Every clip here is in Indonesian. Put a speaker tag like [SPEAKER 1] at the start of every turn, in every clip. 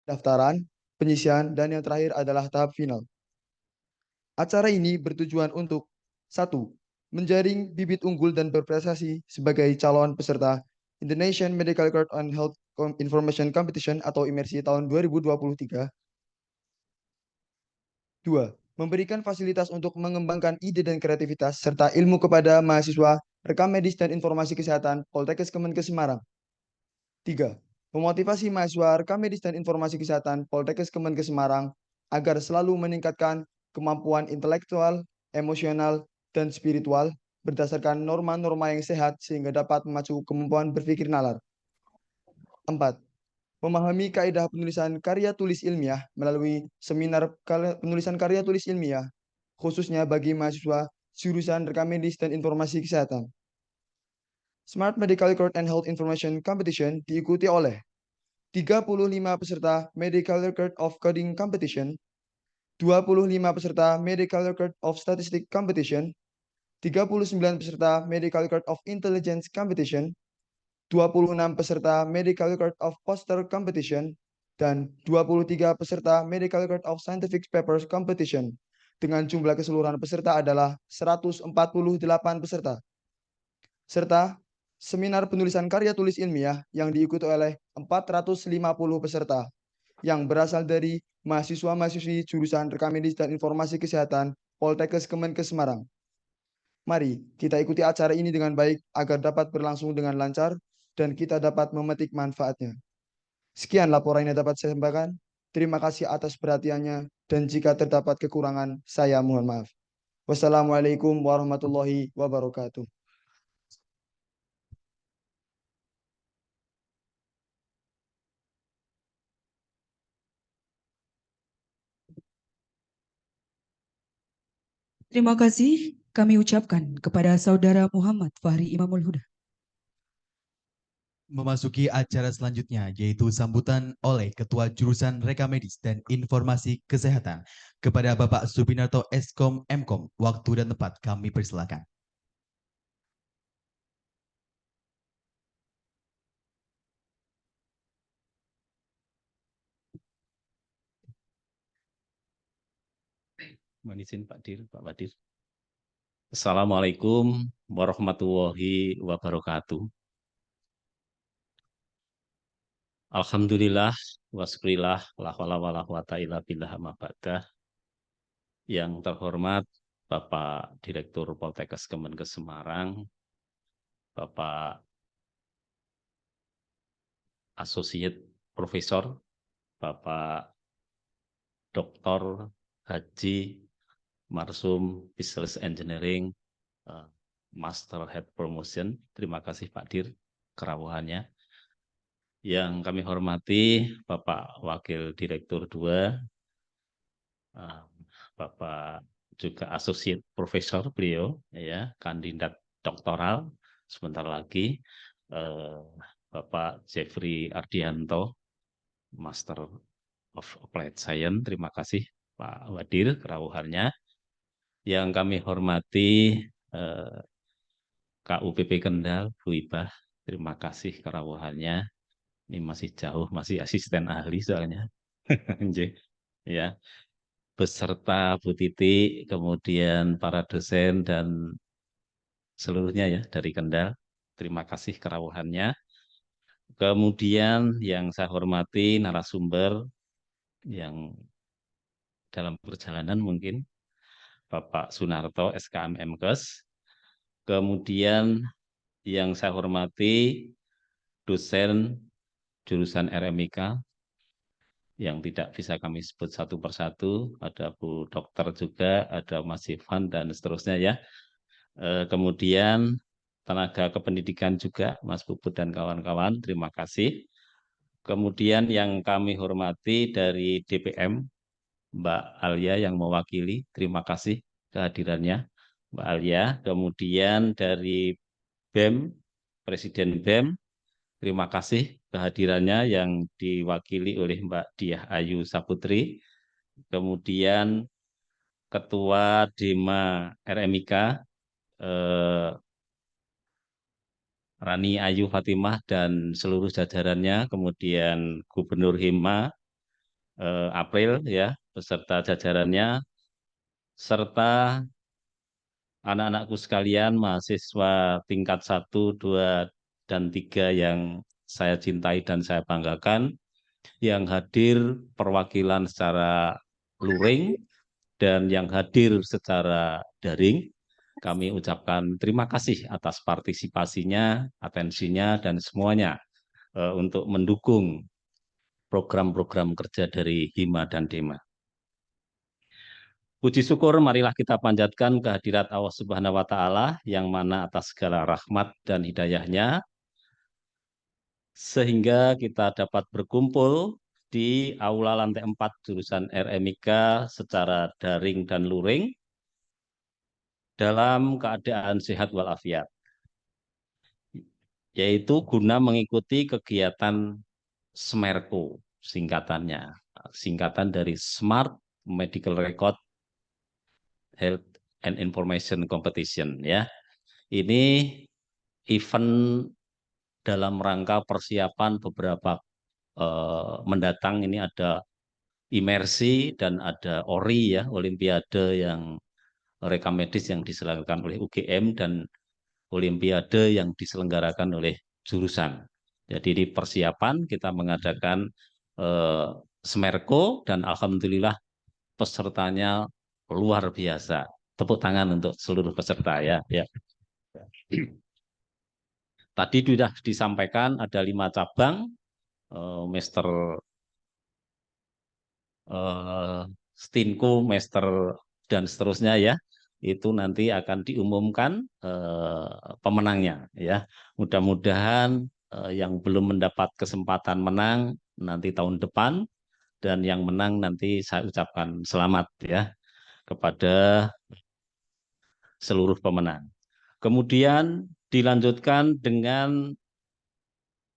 [SPEAKER 1] daftaran, penyisian, dan yang terakhir adalah tahap final. Acara ini bertujuan untuk 1. Menjaring bibit unggul dan berprestasi sebagai calon peserta Indonesian Medical Record and Health Information Competition atau IMERSI tahun 2023. 2. Memberikan fasilitas untuk mengembangkan ide dan kreativitas serta ilmu kepada mahasiswa rekam medis dan informasi kesehatan Poltekkes Kemenkes Semarang. 3. Memotivasi mahasiswa rekam medis dan informasi kesehatan Poltekkes Kemenkes Semarang agar selalu meningkatkan kemampuan intelektual, emosional, dan spiritual berdasarkan norma-norma yang sehat sehingga dapat memacu kemampuan berpikir nalar. 4. Memahami kaidah penulisan karya tulis ilmiah melalui seminar penulisan karya tulis ilmiah, khususnya bagi mahasiswa jurusan rekam medis dan informasi kesehatan. Smart Medical Record and Health Information Competition diikuti oleh 35 peserta Medical Record of Coding Competition, 25 peserta Medical Record of Statistic Competition, 39 peserta Medical Record of Intelligence Competition, 26 peserta Medical Record of Poster Competition, dan 23 peserta Medical Record of Scientific Papers Competition. Dengan jumlah keseluruhan peserta adalah 148 peserta. Serta seminar penulisan karya tulis ilmiah yang diikuti oleh 450 peserta yang berasal dari mahasiswa-mahasiswi jurusan rekam medis dan informasi kesehatan Poltekkes Kemenkes Semarang. Mari kita ikuti acara ini dengan baik agar dapat berlangsung dengan lancar dan kita dapat memetik manfaatnya. Sekian laporan yang dapat saya sampaikan. Terima kasih atas perhatiannya dan jika terdapat kekurangan, saya mohon maaf. Wassalamualaikum warahmatullahi wabarakatuh.
[SPEAKER 2] Terima kasih kami ucapkan kepada Saudara Muhammad Fahri Imamul Huda.
[SPEAKER 3] Memasuki acara selanjutnya yaitu sambutan oleh Ketua Jurusan Rekam Medis dan Informasi Kesehatan kepada Bapak Subinarto Eskom Mkom. Waktu dan tempat kami persilakan.
[SPEAKER 4] Mohon izin Pak Wadir. Assalamualaikum warahmatullahi wabarakatuh. Alhamdulillah, wasyukurillah, la haula wala quwata illa billah ma ba'dah. Yang terhormat Bapak Direktur Poltekkes Kemenkes Semarang, Bapak Associate Profesor, Bapak Dr. Haji Marsum Business Engineering, Master Head Promotion. Terima kasih Pak Dir kerawuhannya. Yang kami hormati Bapak Wakil Direktur 2, Bapak juga Associate Profesor beliau, ya, kandidat doktoral sebentar lagi, Bapak Jeffrey Ardianto, Master of Applied Science. Terima kasih Pak Wadir kerawuhannya. Yang kami hormati KUPP Kendal, Bu Ibah, terima kasih kerawuhannya. Ini masih jauh, masih asisten ahli soalnya. Ya, beserta Bu Titi, kemudian para dosen dan seluruhnya ya dari Kendal. Terima kasih kerawuhannya. Kemudian yang saya hormati narasumber yang dalam perjalanan mungkin Bapak Sunarto SKM Mkes. Kemudian yang saya hormati dosen jurusan RMIK yang tidak bisa kami sebut satu persatu, ada Bu Dokter juga, ada Mas Ivan dan seterusnya ya. Kemudian tenaga kependidikan juga, Mas Puput dan kawan-kawan, terima kasih. Kemudian yang kami hormati dari DPM, Mbak Alia yang mewakili, terima kasih kehadirannya, Mbak Alia. Kemudian dari BEM, Presiden BEM, terima kasih kehadirannya yang diwakili oleh Mbak Diah Ayu Saputri. Kemudian Ketua Dema RMIK, Rani Ayu Fatimah dan seluruh jajarannya. Kemudian Gubernur Hima, April ya, beserta jajarannya, serta anak-anakku sekalian, mahasiswa tingkat 1, 2, dan 3 yang saya cintai dan saya banggakan, yang hadir perwakilan secara luring dan yang hadir secara daring, kami ucapkan terima kasih atas partisipasinya, atensinya, dan semuanya untuk mendukung program-program kerja dari Hima dan Dema. Puji syukur marilah kita panjatkan kehadirat Allah Subhanahu wa taala yang mana atas segala rahmat dan hidayahnya sehingga kita dapat berkumpul di aula lantai 4 jurusan RMIK secara daring dan luring dalam keadaan sehat walafiat, yaitu guna mengikuti kegiatan SMERCO singkatannya, singkatan dari Smart Medical Record Health and Information Competition ya. Ini event dalam rangka persiapan beberapa mendatang. Ini ada imersi dan ada ORI ya, Olimpiade yang rekam medis yang diselenggarakan oleh UGM dan Olimpiade yang diselenggarakan oleh jurusan. Jadi di persiapan kita mengadakan SMERCO dan alhamdulillah pesertanya luar biasa. Tepuk tangan untuk seluruh peserta ya. Tadi sudah disampaikan ada 5 cabang, Master Stinko, Master dan seterusnya ya. Itu nanti akan diumumkan pemenangnya ya. Mudah-mudahan yang belum mendapat kesempatan menang nanti tahun depan, dan yang menang nanti saya ucapkan selamat ya kepada seluruh pemenang. Kemudian dilanjutkan dengan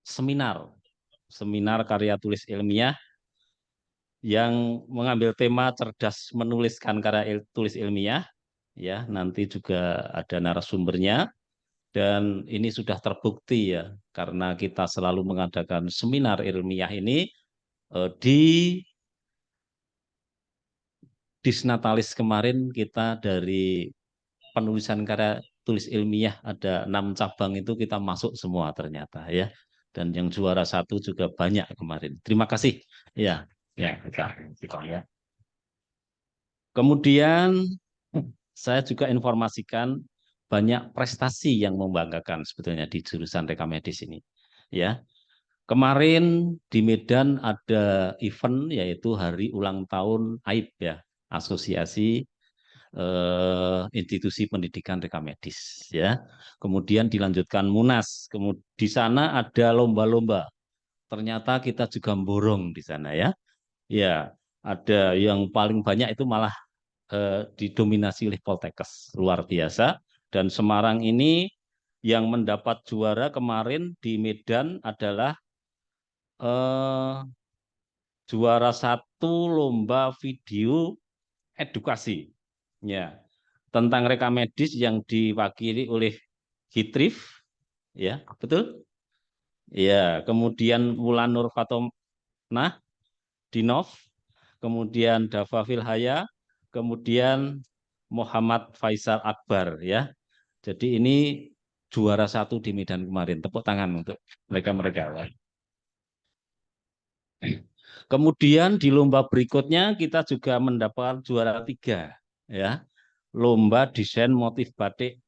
[SPEAKER 4] seminar karya tulis ilmiah yang mengambil tema cerdas menuliskan karya tulis ilmiah ya. Nanti juga ada narasumbernya dan ini sudah terbukti ya, karena kita selalu mengadakan seminar ilmiah ini di Disnatalis kemarin kita dari penulisan karya tulis ilmiah ada 6 cabang itu kita masuk semua ternyata ya. Dan yang juara 1 juga banyak kemarin. Terima kasih. Ya, kita ya. Kemudian saya juga informasikan banyak prestasi yang membanggakan sebetulnya di jurusan rekam medis ini. Ya. Kemarin di Medan ada event yaitu hari ulang tahun AIP ya, Asosiasi Institusi Pendidikan Rekam Medis ya. Kemudian dilanjutkan Munas. Kemudian di sana ada lomba-lomba. Ternyata kita juga borong di sana ya. Ya, ada yang paling banyak itu malah didominasi oleh Poltekkes, luar biasa. Dan Semarang ini yang mendapat juara kemarin di Medan adalah juara 1 lomba video edukasi ya tentang rekam medis yang diwakili oleh Hitrif ya, betul ya. Kemudian Wulan Nur Fatomah Dinov, kemudian Dava Filhaya, kemudian Muhammad Faisal Akbar ya. Jadi ini juara 1 di Medan kemarin. Tepuk tangan untuk mereka-mereka. Kemudian di lomba berikutnya kita juga mendapat juara 3 ya. Lomba desain motif batik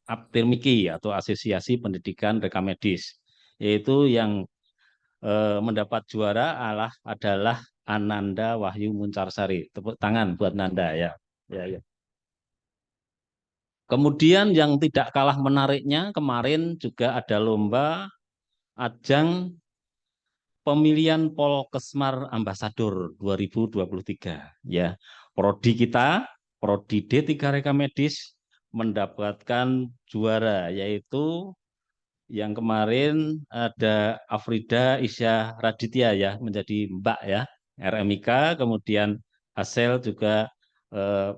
[SPEAKER 4] Aptirmiki atau Asosiasi Pendidikan Rekam Medis. Yaitu yang mendapat juara adalah Ananda Wahyu Muncarsari. Tepuk tangan buat Nanda ya. Ya. Kemudian yang tidak kalah menariknya kemarin juga ada lomba ajang pemilihan Polkesmar Ambasador 2023 ya. Prodi kita, Prodi D3 Rekam Medis mendapatkan juara, yaitu yang kemarin ada Afrida Isya Raditya ya, menjadi Mbak ya, RMIK, kemudian Asel juga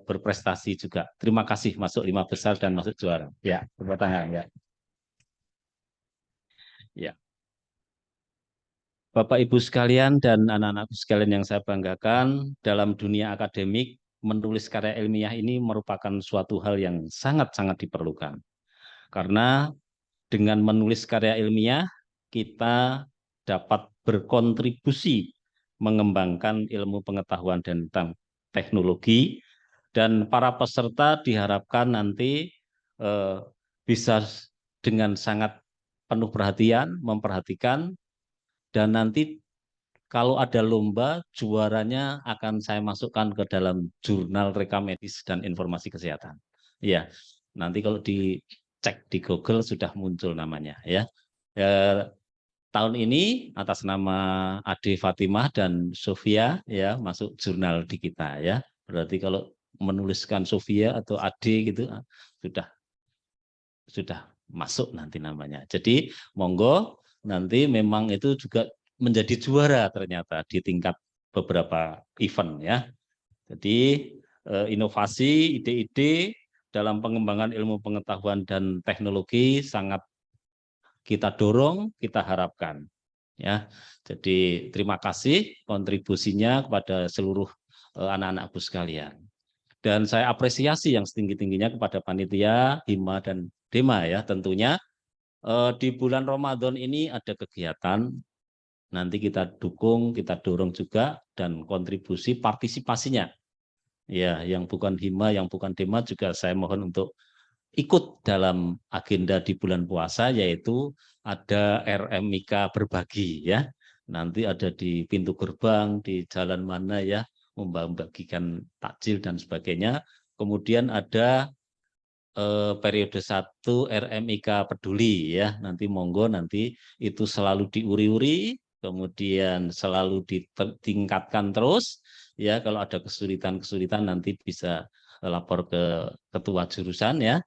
[SPEAKER 4] berprestasi juga. Terima kasih masuk 5 besar dan masuk juara. Ya, tepuk tangan ya. Ya. Bapak Ibu sekalian dan anak-anakku sekalian yang saya banggakan, dalam dunia akademik, menulis karya ilmiah ini merupakan suatu hal yang sangat-sangat diperlukan. Karena dengan menulis karya ilmiah, kita dapat berkontribusi mengembangkan ilmu pengetahuan dan teknologi, dan para peserta diharapkan nanti bisa dengan sangat penuh perhatian, memperhatikan, dan nanti kalau ada lomba, juaranya akan saya masukkan ke dalam jurnal rekam medis dan informasi kesehatan. Ya, nanti kalau dicek di Google sudah muncul namanya ya. Tahun ini atas nama Ade Fatimah dan Sofia ya masuk jurnal di kita ya. Berarti kalau menuliskan Sofia atau Ade gitu sudah masuk nanti namanya. Jadi monggo nanti memang itu juga menjadi juara ternyata di tingkat beberapa event ya. Jadi inovasi, ide-ide dalam pengembangan ilmu pengetahuan dan teknologi sangat kita dorong, kita harapkan. Ya, jadi terima kasih kontribusinya kepada seluruh anak-anakku sekalian. Dan saya apresiasi yang setinggi-tingginya kepada panitia, Hima dan Dema ya. Tentunya di bulan Ramadan ini ada kegiatan, nanti kita dukung, kita dorong juga, dan kontribusi partisipasinya. Ya, yang bukan Hima, yang bukan Dema juga saya mohon untuk ikut dalam agenda di bulan puasa, yaitu ada RMIK berbagi ya. Nanti ada di pintu gerbang, di jalan mana ya, membagikan takjil dan sebagainya. Kemudian ada periode 1 RMIK peduli ya. Nanti monggo nanti itu selalu diuri-uri, kemudian selalu ditingkatkan terus ya. Kalau ada kesulitan-kesulitan nanti bisa lapor ke ketua jurusan ya.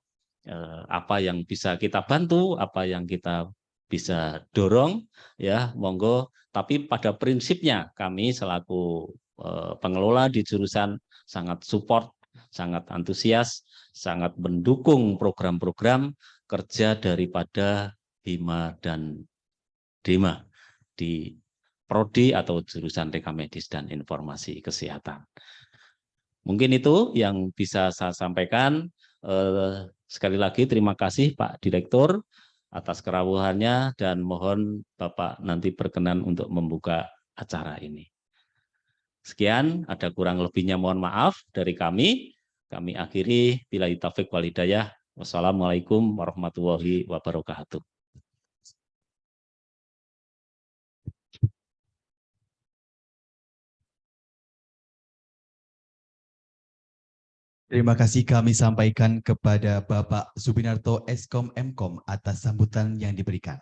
[SPEAKER 4] Apa yang bisa kita bantu, apa yang kita bisa dorong, ya monggo. Tapi pada prinsipnya kami selaku pengelola di jurusan sangat support, sangat antusias, sangat mendukung program-program kerja daripada Hima dan Dema di Prodi atau jurusan Rekam Medis dan Informasi Kesehatan. Mungkin itu yang bisa saya sampaikan. Sekali lagi terima kasih Pak Direktur atas kerawuhannya dan mohon Bapak nanti berkenan untuk membuka acara ini. Sekian, ada kurang lebihnya mohon maaf dari kami. Kami akhiri, billahi taufiq wal hidayah. Wassalamualaikum warahmatullahi wabarakatuh.
[SPEAKER 3] Terima kasih kami sampaikan kepada Bapak Subinarto Eskom Mkom atas sambutan yang diberikan.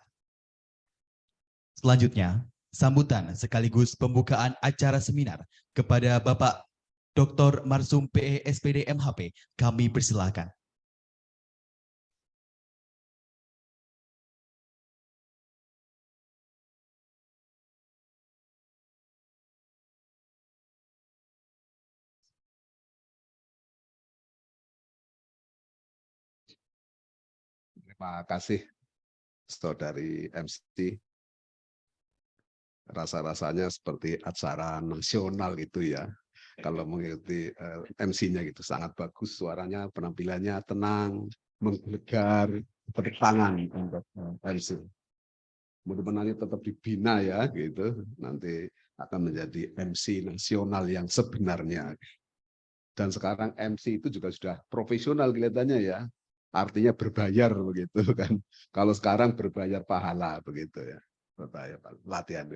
[SPEAKER 3] Selanjutnya, sambutan sekaligus pembukaan acara seminar kepada Bapak Dr. Marsum PE SPD MHP. Kami persilakan.
[SPEAKER 5] Terima kasih, Saudari MC. Rasa-rasanya seperti acara nasional itu ya. Kalau mengikuti MC-nya gitu, sangat bagus suaranya, penampilannya tenang, menggelegar, bertangan untuk MC. Mudah-mudahan tetap dibina ya, gitu. Nanti akan menjadi MC nasional yang sebenarnya. Dan sekarang MC itu juga sudah profesional kelihatannya ya. Artinya berbayar begitu kan. Kalau sekarang berbayar pahala begitu ya. Berbayar latihan.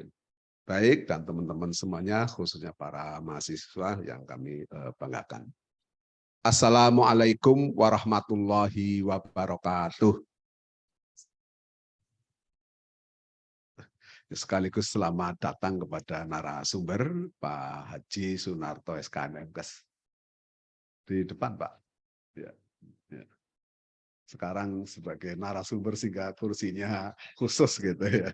[SPEAKER 5] Baik, dan teman-teman semuanya, khususnya para mahasiswa yang kami banggakan. Assalamualaikum warahmatullahi wabarakatuh. Sekaligus selamat datang kepada narasumber Pak Haji Sunarto SKMMkes. Di depan Pak. Ya. Sekarang sebagai narasumber sehingga kursinya khusus gitu ya.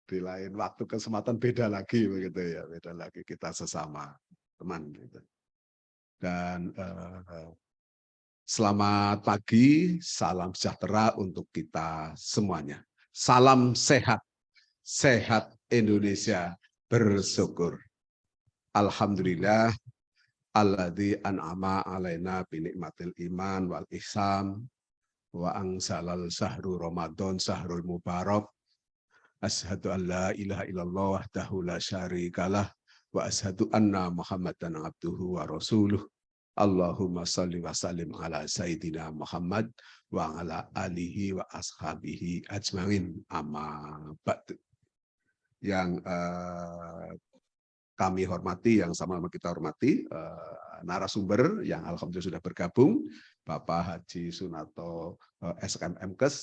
[SPEAKER 5] Di lain waktu kesempatan beda lagi begitu ya, beda lagi kita sesama teman gitu. Dan selamat pagi, salam sejahtera untuk kita semuanya. Salam sehat. sehat Indonesia, bersyukur. Alhamdulillah, alladzi an'ama alaina binikmatil iman wal ihsan wa angsalal sahru Ramadan sahrul mubarak. Asyhadu an la ilaha illallah wahdahu la syarikalah wa asyhadu anna Muhammadan abduhu wa rasuluh. Allahumma salli wa sallim ala sayyidina Muhammad wa ala alihi wa ashabihi ajmain, amma ba'du. Yang kami hormati, yang sama-sama kita hormati, narasumber yang alhamdulillah sudah bergabung, Bapak Haji Sunarto SKMMkes,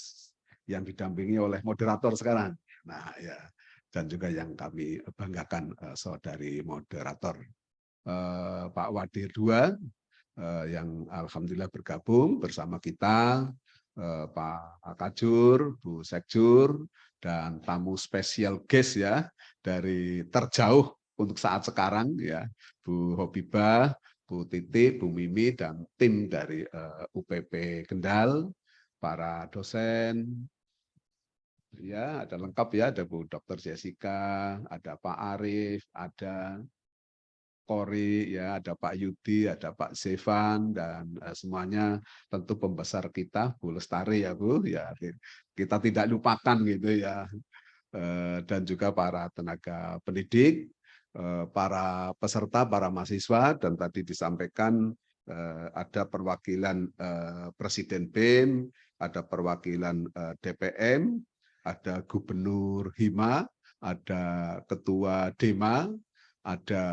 [SPEAKER 5] yang didampingi oleh moderator sekarang. Nah ya, dan juga yang kami banggakan saudari moderator Pak Wadir II yang alhamdulillah bergabung bersama kita, Pak Kajur, Bu Sekjur, dan tamu spesial guest ya dari terjauh untuk saat sekarang ya, Bu Hobibah, Bu Titi, Bu Mimi, dan tim dari UPP Kendal, para dosen, ya ada lengkap ya, ada Bu Dr. Jessica, ada Pak Arif, ada Kori, ya ada Pak Yudi, ada Pak Zevan, dan semuanya tentu pembesar kita, Bu Lestari ya Bu, ya kita tidak lupakan gitu ya, dan juga para tenaga pendidik, para peserta, para mahasiswa, dan tadi disampaikan ada perwakilan Presiden BEM, ada perwakilan DPM, ada Gubernur Hima, ada Ketua Dema, ada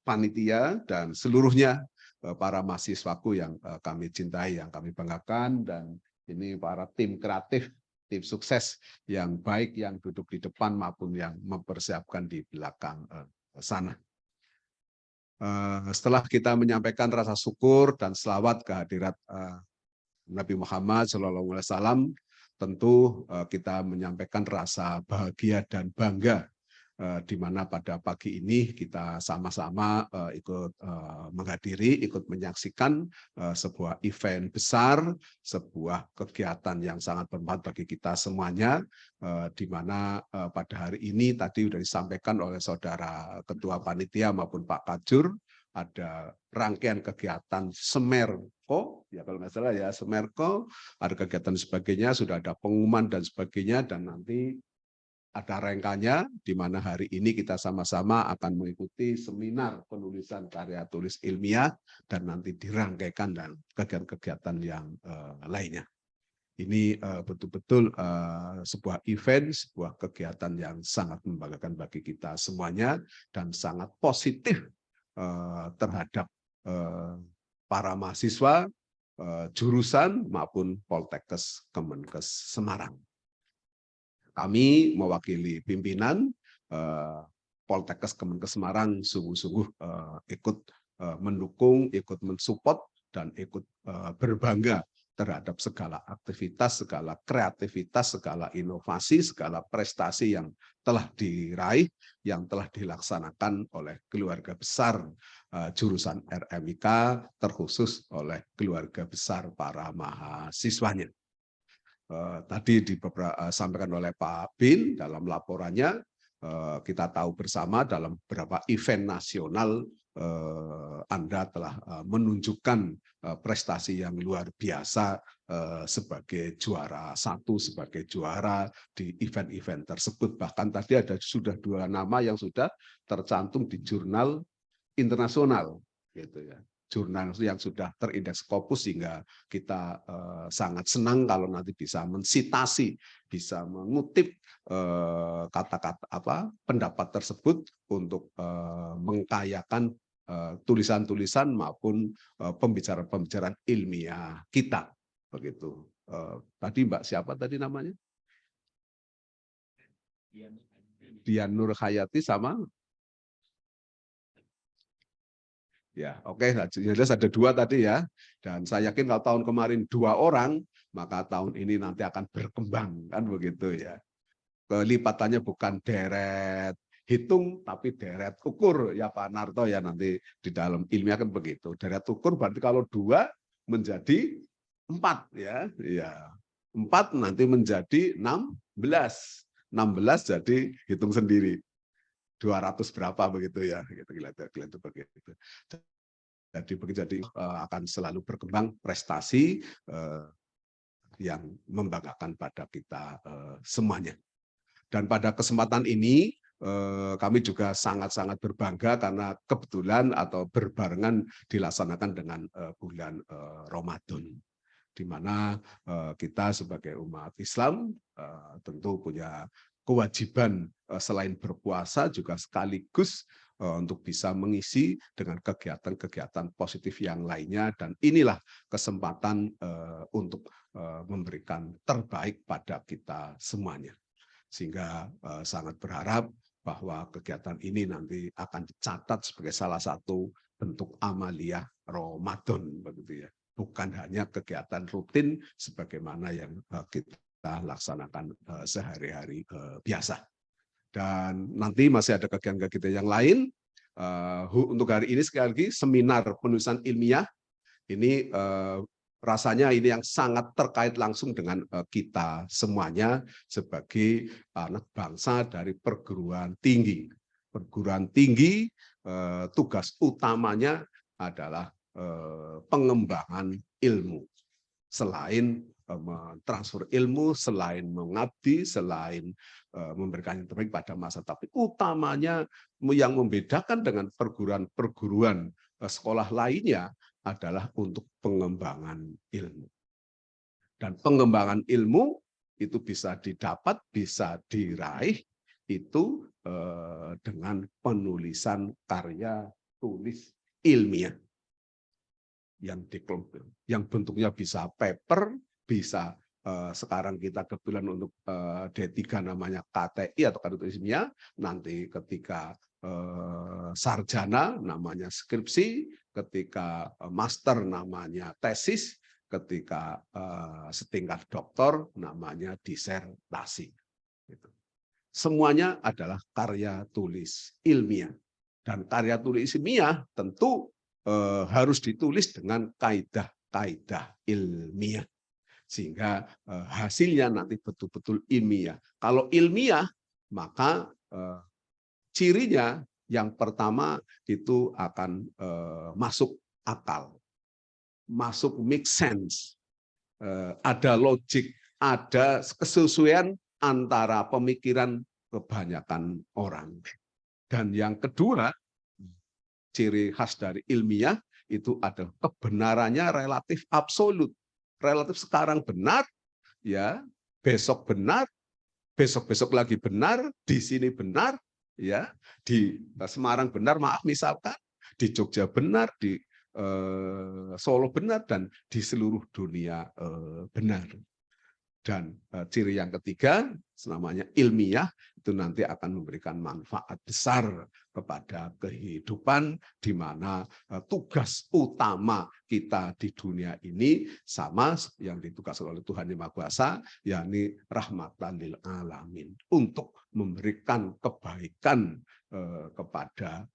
[SPEAKER 5] panitia, dan seluruhnya para mahasiswaku yang kami cintai, yang kami banggakan, dan ini para tim kreatif, tim sukses yang baik yang duduk di depan maupun yang mempersiapkan di belakang sana. Setelah kita menyampaikan rasa syukur dan selawat kehadirat Nabi Muhammad SAW, tentu kita menyampaikan rasa bahagia dan bangga di mana pada pagi ini kita sama-sama ikut menghadiri, ikut menyaksikan sebuah event besar, sebuah kegiatan yang sangat bermanfaat bagi kita semuanya, di mana pada hari ini tadi sudah disampaikan oleh saudara Ketua Panitia maupun Pak Kajur, ada rangkaian kegiatan Semerko, ya kalau nggak salah ya Semerko, ada kegiatan sebagainya, sudah ada pengumuman dan sebagainya, dan nanti ada rangkanya, di mana hari ini kita sama-sama akan mengikuti seminar penulisan karya tulis ilmiah, dan nanti dirangkaikan dan kegiatan-kegiatan yang lainnya. Ini betul-betul sebuah event, sebuah kegiatan yang sangat membanggakan bagi kita semuanya, dan sangat positif terhadap para mahasiswa, jurusan maupun Poltekkes Kemenkes Semarang. Kami mewakili pimpinan Poltekkes Kemenkes Semarang sungguh-sungguh ikut mendukung, ikut mensupport, dan ikut berbangga terhadap segala aktivitas, segala kreativitas, segala inovasi, segala prestasi yang telah diraih, yang telah dilaksanakan oleh keluarga besar jurusan RMIK, terkhusus oleh keluarga besar para mahasiswanya. Tadi disampaikan oleh Pak Bin dalam laporannya, kita tahu bersama dalam beberapa event nasional Anda telah menunjukkan prestasi yang luar biasa sebagai juara satu, sebagai juara di event-event tersebut. Bahkan tadi ada sudah 2 nama yang sudah tercantum di jurnal internasional, gitu ya. Jurnal yang sudah terindeks Scopus, sehingga kita sangat senang kalau nanti bisa mensitasi, bisa mengutip kata-kata pendapat tersebut untuk mengkayakan tulisan-tulisan maupun pembicaraan-pembicaraan ilmiah kita, begitu. Tadi Mbak siapa tadi namanya? Dian Nur Hayati sama. Ya, oke, jelas ada 2 tadi ya. Dan saya yakin kalau tahun kemarin 2 orang, maka tahun ini nanti akan berkembang, kan begitu ya. Kelipatannya bukan deret hitung, tapi deret ukur ya Pak Narto ya, nanti di dalam ilmiah kan begitu. Deret ukur berarti kalau 2 menjadi 4 ya. Ya. 4 nanti menjadi 16. 16 jadi hitung sendiri 200 berapa begitu ya, gitu begitu. Jadi akan selalu berkembang prestasi yang membanggakan pada kita semuanya. Dan pada kesempatan ini kami juga sangat-sangat berbangga karena kebetulan atau berbarengan dilaksanakan dengan bulan Ramadan, di mana kita sebagai umat Islam tentu punya kewajiban selain berpuasa juga sekaligus untuk bisa mengisi dengan kegiatan-kegiatan positif yang lainnya, dan inilah kesempatan untuk memberikan terbaik pada kita semuanya. Sehingga sangat berharap bahwa kegiatan ini nanti akan dicatat sebagai salah satu bentuk amaliyah Ramadan begitu ya. Bukan hanya kegiatan rutin sebagaimana yang kita laksanakan sehari-hari biasa. Dan nanti masih ada kegiatan-kegiatan yang lain. Untuk hari ini sekali lagi seminar penulisan ilmiah ini rasanya ini yang sangat terkait langsung dengan kita semuanya sebagai anak bangsa dari perguruan tinggi. Perguruan tinggi tugas utamanya adalah pengembangan ilmu. Selain mentransfer ilmu, selain mengabdi, selain memberikan yang terbaik pada masa, tapi utamanya yang membedakan dengan perguruan-perguruan sekolah lainnya adalah untuk pengembangan ilmu. Dan pengembangan ilmu itu bisa didapat, bisa diraih itu dengan penulisan karya tulis ilmiah yang bentuknya bisa paper, bisa sekarang kita kebetulan untuk D3 namanya KTI atau karya tulis ilmiah, nanti ketika sarjana namanya skripsi, ketika master namanya tesis, ketika setingkat doktor namanya disertasi. Semuanya adalah karya tulis ilmiah. Dan karya tulis ilmiah tentu harus ditulis dengan kaidah-kaidah ilmiah. Sehingga hasilnya nanti betul-betul ilmiah. Kalau ilmiah, maka cirinya yang pertama itu akan masuk akal, masuk make sense, ada logik, ada kesesuaian antara pemikiran kebanyakan orang. Dan yang kedua, ciri khas dari ilmiah itu adalah kebenarannya relatif absolut. Relatif sekarang benar, ya, besok benar, besok-besok lagi benar, di sini benar, ya, di Semarang benar, maaf misalkan, di Jogja benar, di Solo benar, dan di seluruh dunia benar. Dan ciri yang ketiga, namanya ilmiah, itu nanti akan memberikan manfaat besar kepada kehidupan, di mana tugas utama kita di dunia ini sama yang ditugaskan oleh Tuhan Yang Maha Kuasa, yakni rahmatan lil alamin, untuk memberikan kebaikan kepada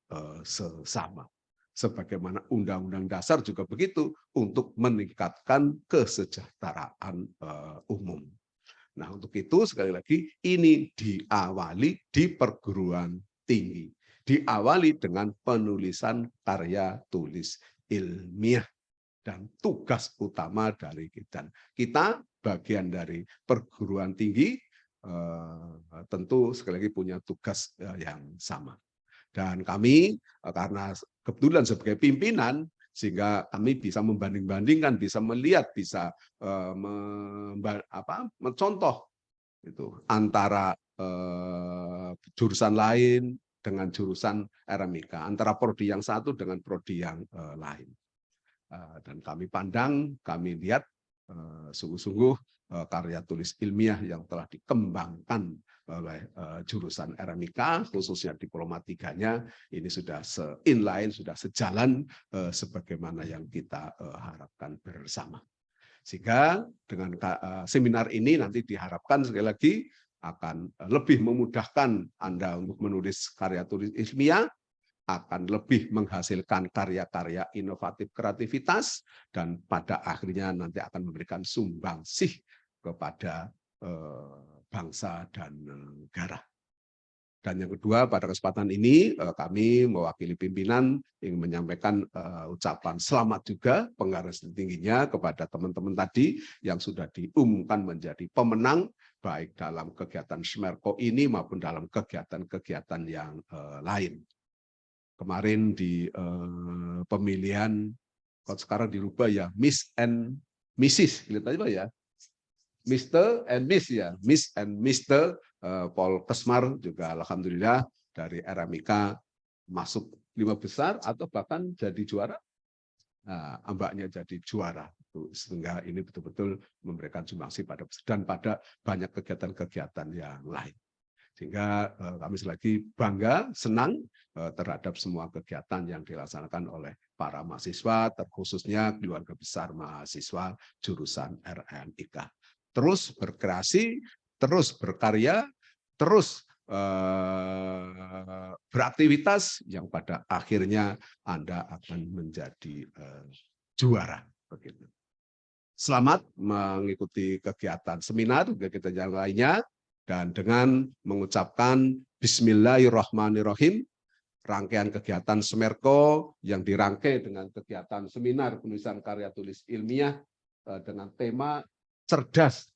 [SPEAKER 5] sesama. Sebagaimana Undang-Undang Dasar juga begitu, untuk meningkatkan kesejahteraan umum. Nah, untuk itu sekali lagi ini diawali di perguruan tinggi, diawali dengan penulisan karya tulis ilmiah, dan tugas utama dari kita. Kita bagian dari perguruan tinggi tentu sekali lagi punya tugas yang sama. Dan kami karena kebetulan sebagai pimpinan, sehingga kami bisa membanding-bandingkan, bisa melihat, bisa mencontoh itu antara jurusan lain dengan jurusan RMIK, antara prodi yang satu dengan prodi yang lain. Dan kami pandang, kami lihat sungguh-sungguh karya tulis ilmiah yang telah dikembangkan oleh jurusan RMIK, khususnya Diplomatikanya, ini sudah se-inline, sudah sejalan sebagaimana yang kita harapkan bersama. Sehingga dengan seminar ini nanti diharapkan sekali lagi akan lebih memudahkan Anda untuk menulis karya tulis ilmiah, akan lebih menghasilkan karya-karya inovatif kreativitas, dan pada akhirnya nanti akan memberikan sumbangsih kepada bangsa dan negara. Dan yang kedua, pada kesempatan ini kami mewakili pimpinan ingin menyampaikan ucapan selamat juga penghargaan setingginya kepada teman-teman tadi yang sudah diumumkan menjadi pemenang baik dalam kegiatan Smerko ini maupun dalam kegiatan-kegiatan yang lain. Kemarin di pemilihan, kalau sekarang dirubah ya Miss and Mrs. Lihat aja ya, Mr. and Miss ya, Miss and Mr. Paul Kesmar juga alhamdulillah dari RMIK masuk 5 besar atau bahkan jadi juara. Nah, mbaknya jadi juara. Sehingga ini betul-betul memberikan sumbangsi pada dan pada banyak kegiatan-kegiatan yang lain. Sehingga kami selagi bangga, senang terhadap semua kegiatan yang dilaksanakan oleh para mahasiswa, terkhususnya keluarga besar mahasiswa jurusan RMIK. Terus berkreasi, terus berkarya, terus beraktivitas yang pada akhirnya Anda akan menjadi juara. Begitu. Selamat mengikuti kegiatan seminar, kegiatan yang lainnya, dan dengan mengucapkan Bismillahirrahmanirrahim, rangkaian kegiatan Smerko yang dirangkai dengan kegiatan seminar penulisan karya tulis ilmiah dengan tema cerdas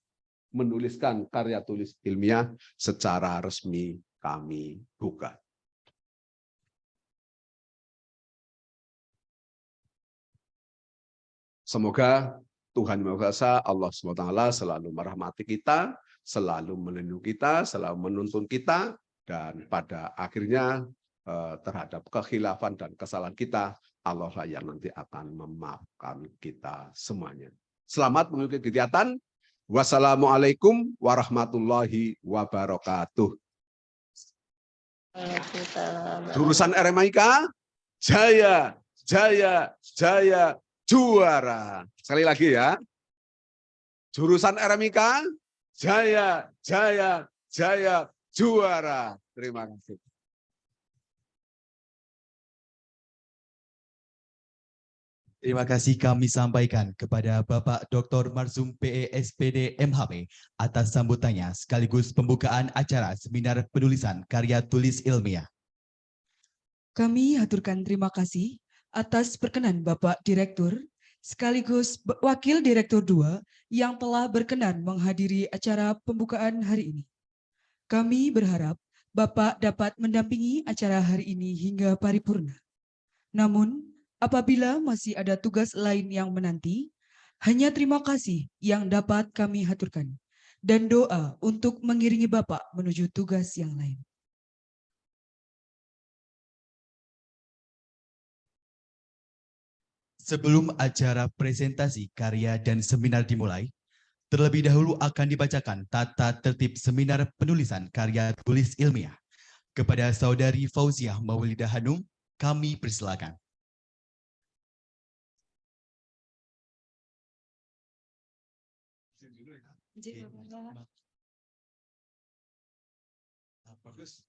[SPEAKER 5] menuliskan karya tulis ilmiah secara resmi kami buka. Semoga Tuhan Yang Maha Kuasa, Allah SWT selalu merahmati kita, selalu melindungi kita, selalu menuntun kita, dan pada akhirnya terhadap kekhilafan dan kesalahan kita, Allah lah yang nanti akan memaafkan kita semuanya. Selamat mengikuti kegiatan. Wassalamualaikum warahmatullahi wabarakatuh. Jurusan RMIK, jaya, jaya, jaya, juara. Sekali lagi ya. Jurusan RMIK, jaya, jaya, jaya, juara. Terima kasih.
[SPEAKER 3] Terima kasih kami sampaikan kepada Bapak Dr. Marsum PE SPD MHP atas sambutannya sekaligus pembukaan acara seminar penulisan karya tulis ilmiah.
[SPEAKER 2] Kami haturkan terima kasih atas perkenan Bapak Direktur sekaligus Wakil Direktur 2 yang telah berkenan menghadiri acara pembukaan hari ini. Kami berharap Bapak dapat mendampingi acara hari ini hingga paripurna. Namun, apabila masih ada tugas lain yang menanti, hanya terima kasih yang dapat kami haturkan dan doa untuk mengiringi Bapak menuju tugas yang lain.
[SPEAKER 3] Sebelum acara presentasi karya dan seminar dimulai, terlebih dahulu akan dibacakan tata tertib seminar penulisan karya tulis ilmiah. Kepada Saudari Fauziah Maulidah Hanum, kami persilakan. Bagus.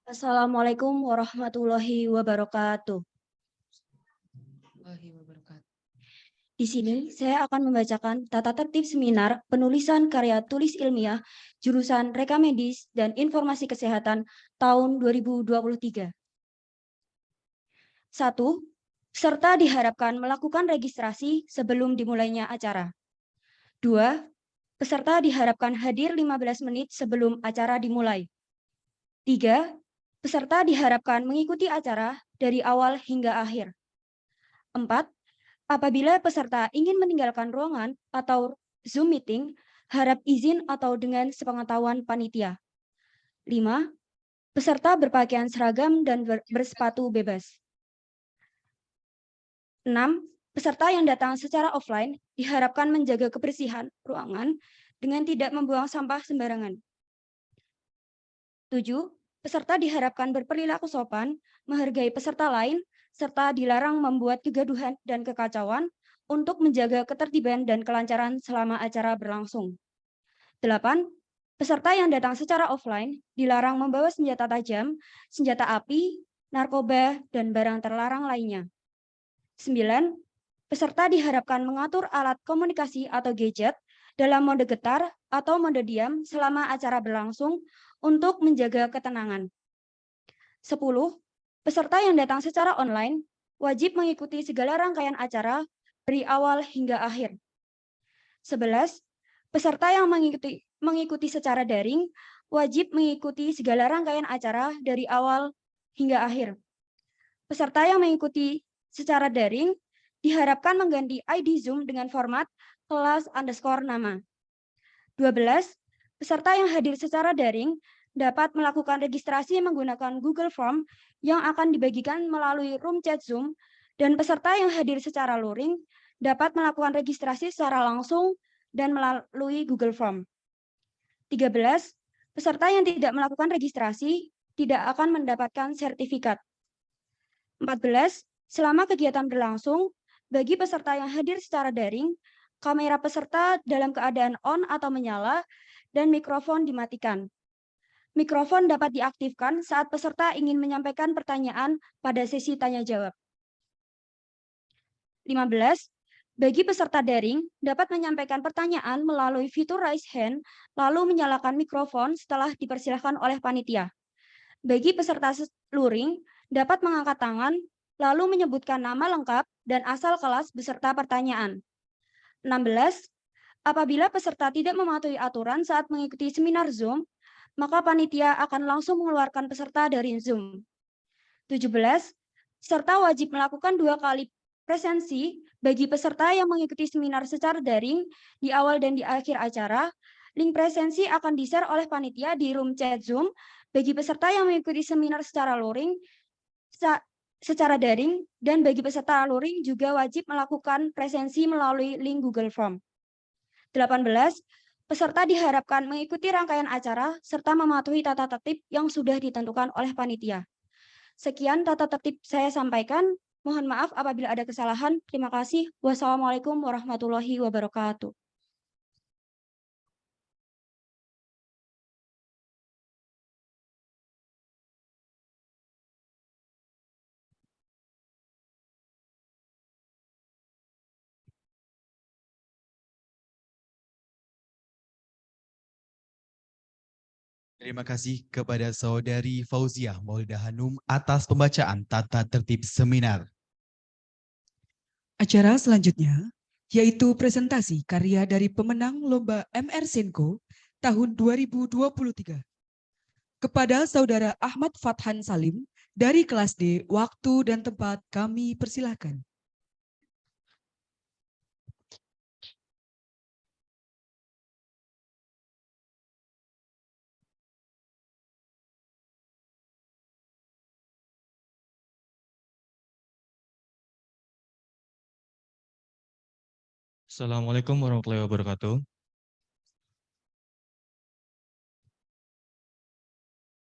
[SPEAKER 6] Assalamualaikum warahmatullahi wabarakatuh. Di sini saya akan membacakan tata tertib seminar penulisan karya tulis ilmiah jurusan Reka Medis dan Informasi Kesehatan tahun 2023. 1. Peserta diharapkan melakukan registrasi sebelum dimulainya acara. 2. Peserta diharapkan hadir 15 menit sebelum acara dimulai. 3. Peserta diharapkan mengikuti acara dari awal hingga akhir. 4. Apabila peserta ingin meninggalkan ruangan atau Zoom meeting, harap izin atau dengan sepengetahuan panitia. 5. Peserta berpakaian seragam dan bersepatu bebas. 6. Peserta yang datang secara offline diharapkan menjaga kebersihan ruangan dengan tidak membuang sampah sembarangan. 7. Peserta diharapkan berperilaku sopan, menghargai peserta lain, serta dilarang membuat kegaduhan dan kekacauan untuk menjaga ketertiban dan kelancaran selama acara berlangsung. 8. Peserta yang datang secara offline dilarang membawa senjata tajam, senjata api, narkoba, dan barang terlarang lainnya. 9. Peserta diharapkan mengatur alat komunikasi atau gadget dalam mode getar atau mode diam selama acara berlangsung untuk menjaga ketenangan. 10. Peserta yang datang secara online wajib mengikuti segala rangkaian acara dari awal hingga akhir. 11. Peserta yang mengikuti secara daring wajib mengikuti segala rangkaian acara dari awal hingga akhir. Peserta yang mengikuti secara daring diharapkan mengganti ID Zoom dengan format kelas_nama. 12. Peserta yang hadir secara daring dapat melakukan registrasi menggunakan Google Form yang akan dibagikan melalui room chat Zoom, dan peserta yang hadir secara luring dapat melakukan registrasi secara langsung dan melalui Google Form. 13. Peserta yang tidak melakukan registrasi tidak akan mendapatkan sertifikat. 14. Selama kegiatan berlangsung, bagi peserta yang hadir secara daring, kamera peserta dalam keadaan on atau menyala dan mikrofon dimatikan. Mikrofon dapat diaktifkan saat peserta ingin menyampaikan pertanyaan pada sesi tanya jawab. 15. Bagi peserta daring, dapat menyampaikan pertanyaan melalui fitur raise hand, lalu menyalakan mikrofon setelah dipersilahkan oleh panitia. Bagi peserta luring, dapat mengangkat tangan, lalu menyebutkan nama lengkap dan asal kelas beserta pertanyaan. 16. Apabila peserta tidak mematuhi aturan saat mengikuti seminar Zoom, maka panitia akan langsung mengeluarkan peserta dari Zoom. 17. Peserta wajib melakukan 2 kali presensi bagi peserta yang mengikuti seminar secara daring di awal dan di akhir acara. Link presensi akan di-share oleh panitia di room chat Zoom bagi peserta yang mengikuti seminar secara luring secara daring, dan bagi peserta luring juga wajib melakukan presensi melalui link Google Form. 18. Peserta diharapkan mengikuti rangkaian acara serta mematuhi tata tertib yang sudah ditentukan oleh panitia. Sekian tata tertib saya sampaikan. Mohon maaf apabila ada kesalahan. Terima kasih. Wassalamualaikum warahmatullahi wabarakatuh.
[SPEAKER 3] Terima kasih kepada Saudari Fauziah Maulida Hanum atas pembacaan tata tertib seminar.
[SPEAKER 2] Acara selanjutnya yaitu presentasi karya dari pemenang Lomba MR Senko tahun 2023. Kepada Saudara Ahmad Fathan Salim dari kelas D, waktu dan tempat kami persilahkan.
[SPEAKER 7] Assalamualaikum warahmatullahi wabarakatuh.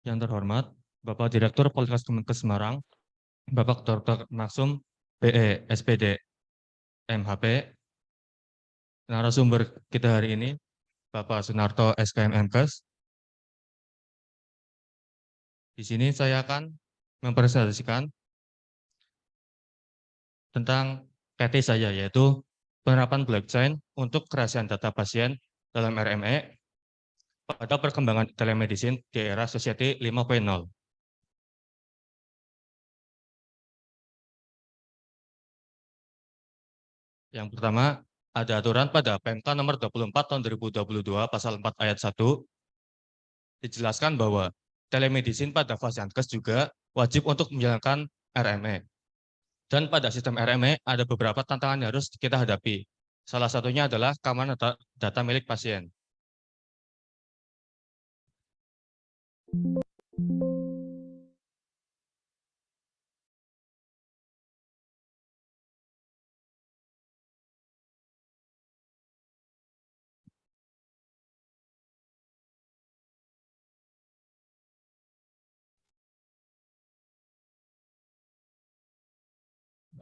[SPEAKER 7] Yang terhormat, Bapak Direktur Poltekkes Kemenkes Semarang, Bapak Dr. Maksum, PE, SPD, MHP, narasumber kita hari ini, Bapak Sunarto, SKM MKes. Di sini saya akan mempresentasikan tentang PT saya, yaitu penerapan blockchain untuk kerahasiaan data pasien dalam RME pada perkembangan telemedicine di era Society 5.0. Yang pertama, ada aturan pada PMK nomor 24 tahun 2022 pasal 4 ayat 1 dijelaskan bahwa telemedicine pada Fasiankes juga wajib untuk menjalankan RME. Dan pada sistem RME ada beberapa tantangan yang harus kita hadapi. Salah satunya adalah keamanan data milik pasien.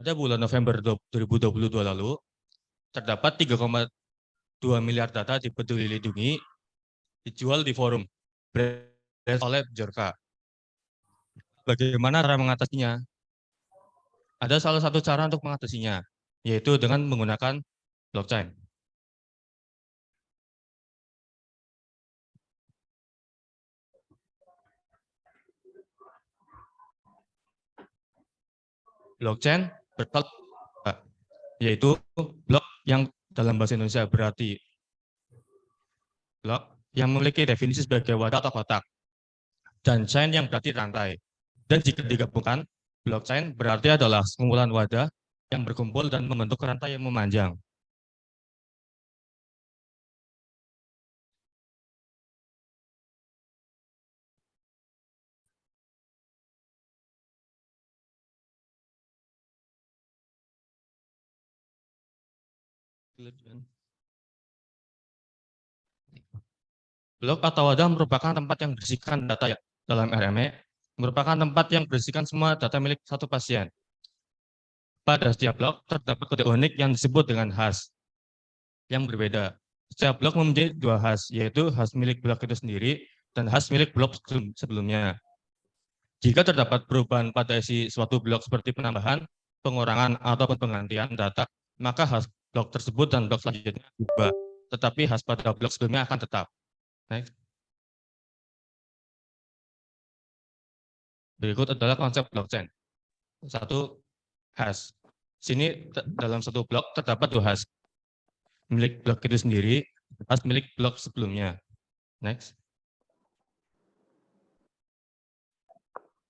[SPEAKER 7] Pada bulan November 2022 lalu, terdapat 3,2 miliar data di Peduli Lindungi dijual di forum oleh Bjorka. Bagaimana cara mengatasinya? Ada salah satu cara untuk mengatasinya, yaitu dengan menggunakan blockchain. Blockchain yaitu blok yang dalam bahasa Indonesia berarti blok yang memiliki definisi sebagai wadah atau kotak, dan chain yang berarti rantai. Dan jika digabungkan, blockchain berarti adalah kumpulan wadah yang berkumpul dan membentuk rantai yang memanjang. Blok atau wadah merupakan tempat yang berisikan data dalam RME, merupakan tempat yang berisikan semua data milik satu pasien. Pada setiap blok terdapat kode unik yang disebut dengan hash yang berbeda. Setiap blok mempunyai dua hash, yaitu hash milik blok itu sendiri dan hash milik blok sebelumnya. Jika terdapat perubahan pada isi suatu blok seperti penambahan, pengurangan, ataupun penggantian data, maka hash blok tersebut dan blok selanjutnya berubah, tetapi hash pada blok sebelumnya akan tetap. Next. Berikut adalah konsep blockchain. Satu, hash. Sini dalam satu blok terdapat dua hash. Milik blok itu sendiri, hash milik blok sebelumnya. Next.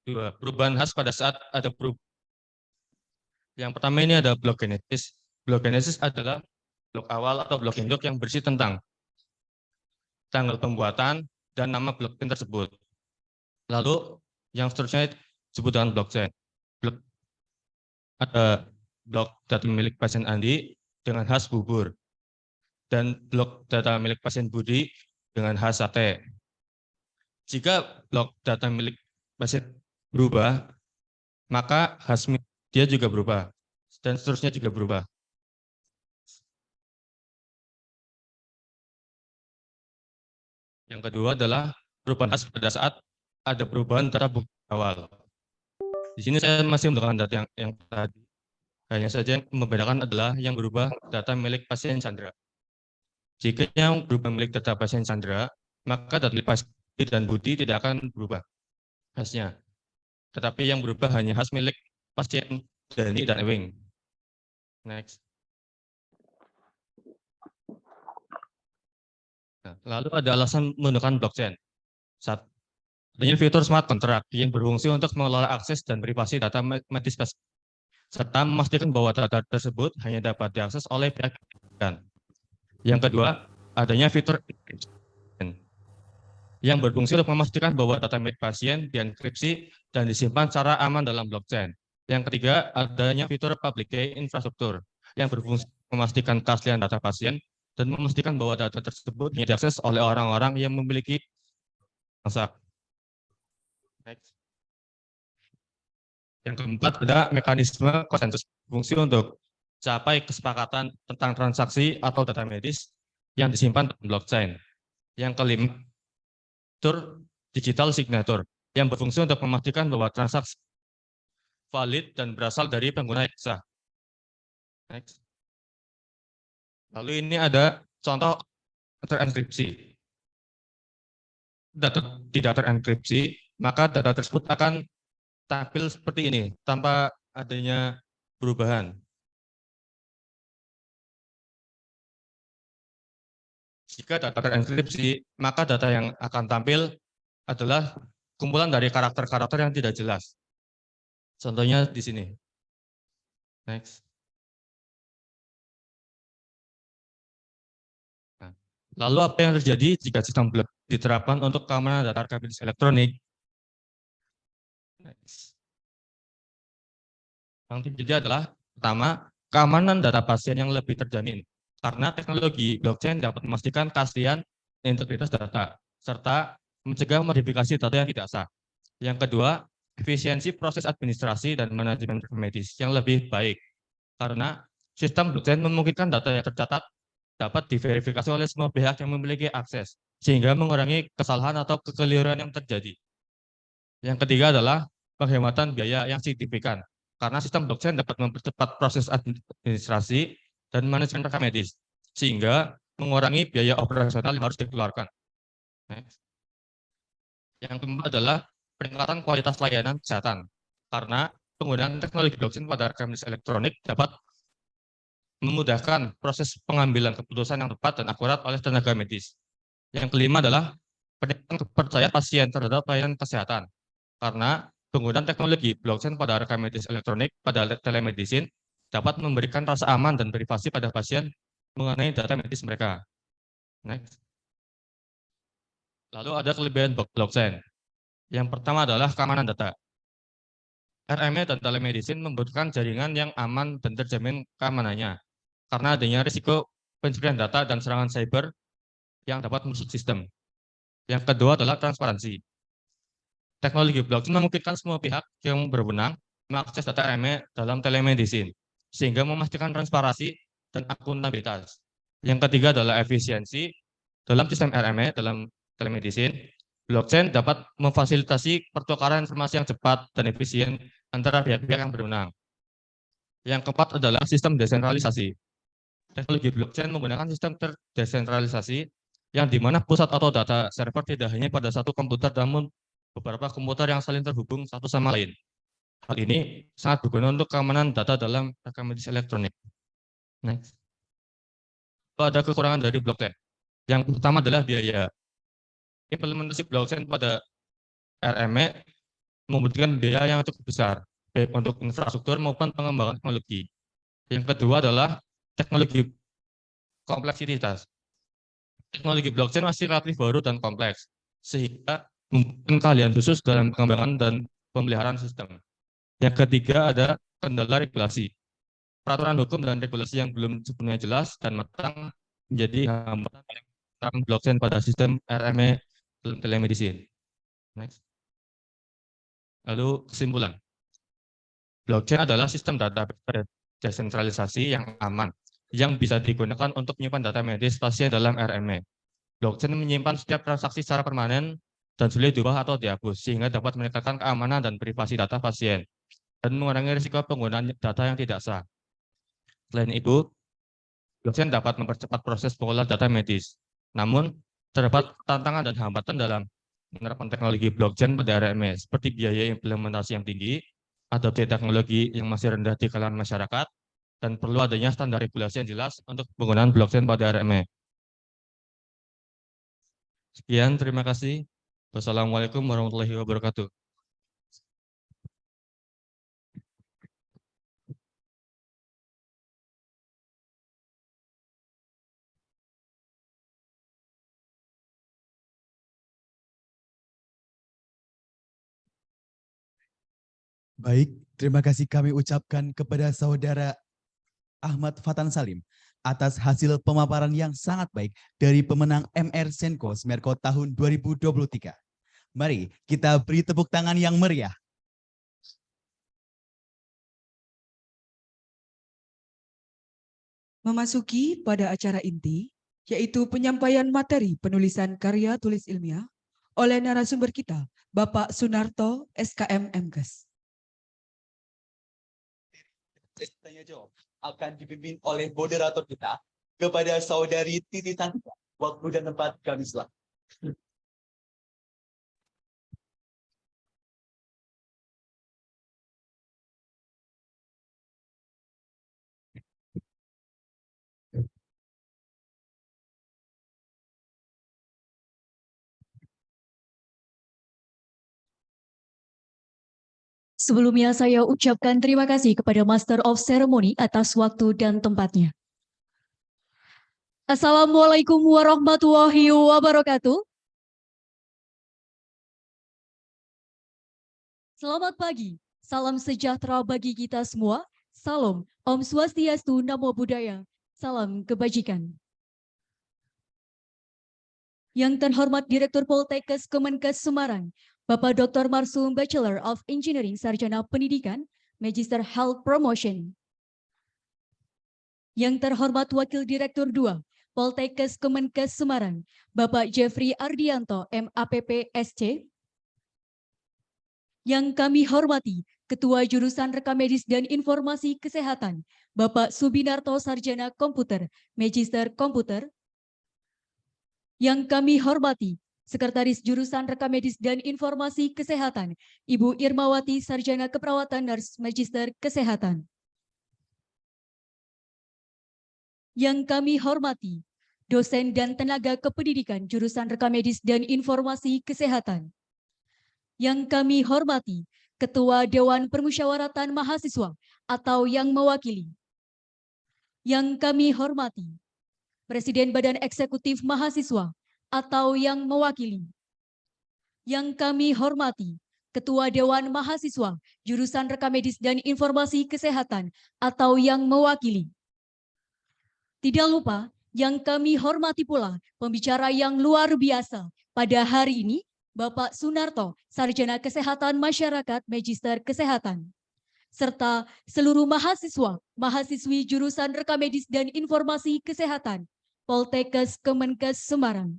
[SPEAKER 7] Dua, perubahan hash pada saat ada perubahan. Yang pertama ini ada blok genesis. Blok genesis adalah blok awal atau blok induk yang berisi tentang tanggal pembuatan dan nama blockchain tersebut. Lalu yang seterusnya disebut dengan blockchain. Ada blok data milik pasien Andi dengan hash bubur dan blok data milik pasien Budi dengan hash sate. Jika blok data milik pasien berubah, maka hash dia juga berubah dan seterusnya juga berubah. Yang kedua adalah perubahan hash pada saat ada perubahan data bukti awal. Di sini saya masih menggunakan data yang tadi. Hanya saja yang membedakan adalah yang berubah data milik pasien Chandra. Jika yang berubah milik data pasien Chandra, maka data milik pasien dan Budi tidak akan berubah hashnya. Tetapi yang berubah hanya hash milik pasien Dani dan Ewing. Next. Nah, lalu ada alasan menggunakan blockchain. Satu, adanya fitur smart contract yang berfungsi untuk mengelola akses dan privasi data medis serta memastikan bahwa data tersebut hanya dapat diakses oleh pihak ketiga. Yang kedua, adanya fitur yang berfungsi untuk memastikan bahwa data milik pasien dienkripsi dan disimpan secara aman dalam blockchain. Yang ketiga, adanya fitur public key infrastruktur yang berfungsi memastikan keaslian data pasien dan memastikan bahwa data tersebut hanya diakses oleh orang-orang yang memiliki transaksi. Next. Yang keempat ada mekanisme konsensus fungsi untuk capai kesepakatan tentang transaksi atau data medis yang disimpan dalam blockchain. Yang kelima, fitur digital signature yang berfungsi untuk memastikan bahwa transaksi valid dan berasal dari pengguna yang sah. Next. Lalu ini ada contoh terenkripsi. Data tidak terenkripsi, maka data tersebut akan tampil seperti ini tanpa adanya perubahan. Jika data terenkripsi, maka data yang akan tampil adalah kumpulan dari karakter-karakter yang tidak jelas. Contohnya di sini. Next. Nah, lalu apa yang terjadi jika sistem blok diterapkan untuk keamanan data rekam medis elektronik? Next. Yang terjadi adalah pertama, keamanan data pasien yang lebih terjamin karena teknologi blockchain dapat memastikan keaslian dan integritas data serta mencegah modifikasi data yang tidak sah. Yang kedua, efisiensi proses administrasi dan manajemen rekam medis yang lebih baik karena sistem blockchain memungkinkan data yang tercatat dapat diverifikasi oleh semua pihak yang memiliki akses sehingga mengurangi kesalahan atau kekeliruan yang terjadi. Yang ketiga adalah penghematan biaya yang signifikan karena sistem blockchain dapat mempercepat proses administrasi dan manajemen rekam medis, sehingga mengurangi biaya operasional yang harus dikeluarkan. Next. Yang keempat adalah peningkatan kualitas layanan kesehatan, karena penggunaan teknologi blockchain pada rekam medis elektronik dapat memudahkan proses pengambilan keputusan yang tepat dan akurat oleh tenaga medis. Yang kelima adalah peningkatan kepercayaan pasien terhadap pelayanan kesehatan, karena penggunaan teknologi blockchain pada rekam medis elektronik pada telemedicine dapat memberikan rasa aman dan privasi pada pasien mengenai data medis mereka. Next. Lalu ada kelebihan blockchain. Yang pertama adalah keamanan data. RME dan telemedicine membutuhkan jaringan yang aman dan terjamin keamanannya, karena adanya risiko pencurian data dan serangan cyber yang dapat merusak sistem. Yang kedua adalah transparansi. Teknologi blockchain memungkinkan semua pihak yang berwenang mengakses data RME dalam telemedicine, sehingga memastikan transparansi dan akuntabilitas. Yang ketiga adalah efisiensi. Dalam sistem RME dalam telemedicine, blockchain dapat memfasilitasi pertukaran informasi yang cepat dan efisien antara pihak-pihak yang berwenang. Yang keempat adalah sistem desentralisasi. Teknologi blockchain menggunakan sistem terdesentralisasi yang di mana pusat atau data server tidak hanya pada satu komputer, namun beberapa komputer yang saling terhubung satu sama lain. Hal ini sangat berguna untuk keamanan data dalam rekam medis elektronik. Next. Ada kekurangan dari blockchain. Yang pertama adalah biaya. Implementasi blockchain pada RME membutuhkan biaya yang cukup besar, baik untuk infrastruktur maupun pengembangan teknologi. Yang kedua adalah teknologi kompleksitas. Teknologi blockchain masih relatif baru dan kompleks, sehingga membutuhkan keahlian khusus dalam pengembangan dan pemeliharaan sistem. Yang ketiga ada kendala regulasi. Peraturan hukum dan regulasi yang belum sepenuhnya jelas dan matang menjadi hambatan dalam blockchain pada sistem RME dalam telemedicine. Next. Lalu kesimpulan. Blockchain adalah sistem data desentralisasi yang aman, yang bisa digunakan untuk menyimpan data medis pasien dalam RME. Blockchain menyimpan setiap transaksi secara permanen dan sulit diubah atau dihapus, sehingga dapat meningkatkan keamanan dan privasi data pasien dan mengurangi risiko penggunaan data yang tidak sah. Selain itu, blockchain dapat mempercepat proses pengolahan data medis. Namun, terdapat tantangan dan hambatan dalam menerapkan teknologi blockchain pada RME, seperti biaya implementasi yang tinggi, adopsi teknologi yang masih rendah di kalangan masyarakat, dan perlu adanya standar regulasi yang jelas untuk penggunaan blockchain pada RME. Sekian, terima kasih. Wassalamualaikum warahmatullahi wabarakatuh.
[SPEAKER 3] Baik, terima kasih kami ucapkan kepada Saudara Ahmad Fatan Salim atas hasil pemaparan yang sangat baik dari pemenang MR Senko Smerko tahun 2023. Mari kita beri tepuk tangan yang meriah.
[SPEAKER 2] Memasuki pada acara inti, yaitu penyampaian materi penulisan karya tulis ilmiah oleh narasumber kita, Bapak Sunarto, SKM MKes.
[SPEAKER 3] Tanya jawab akan dipimpin oleh moderator kita, kepada saudari Titi Santika. Waktu dan tempat kami silakan.
[SPEAKER 8] Sebelumnya saya ucapkan terima kasih kepada Master of Ceremony atas waktu dan tempatnya. Assalamualaikum warahmatullahi wabarakatuh. Selamat pagi, salam sejahtera bagi kita semua. Salam, Om Swastiastu, Namo Buddhaya, salam kebajikan. Yang terhormat Direktur Poltekkes Kemenkes Semarang, Bapak Dr. Marsum Bachelor of Engineering Sarjana Pendidikan, Magister Health Promotion. Yang terhormat Wakil Direktur 2, Poltekkes Kemenkes Semarang, Bapak Jeffrey Ardianto, MAPP SC. Yang kami hormati, Ketua Jurusan Rekamedis dan Informasi Kesehatan, Bapak Subinarto Sarjana Komputer, Magister Komputer. Yang kami hormati, Sekretaris Jurusan Rekamedis dan Informasi Kesehatan, Ibu Irmawati Sarjana Keperawatan Nurse Magister Kesehatan. Yang kami hormati, dosen dan tenaga kependidikan Jurusan Rekamedis dan Informasi Kesehatan. Yang kami hormati, Ketua Dewan Permusyawaratan Mahasiswa atau yang mewakili. Yang kami hormati, Presiden Badan Eksekutif Mahasiswa atau yang mewakili. Yang kami hormati, Ketua Dewan Mahasiswa Jurusan Rekamedis dan Informasi Kesehatan atau yang mewakili. Tidak lupa, yang kami hormati pula pembicara yang luar biasa pada hari ini, Bapak Sunarto, Sarjana Kesehatan Masyarakat Magister Kesehatan, serta seluruh mahasiswa, mahasiswi Jurusan Rekamedis dan Informasi Kesehatan, Poltekkes Kemenkes Semarang.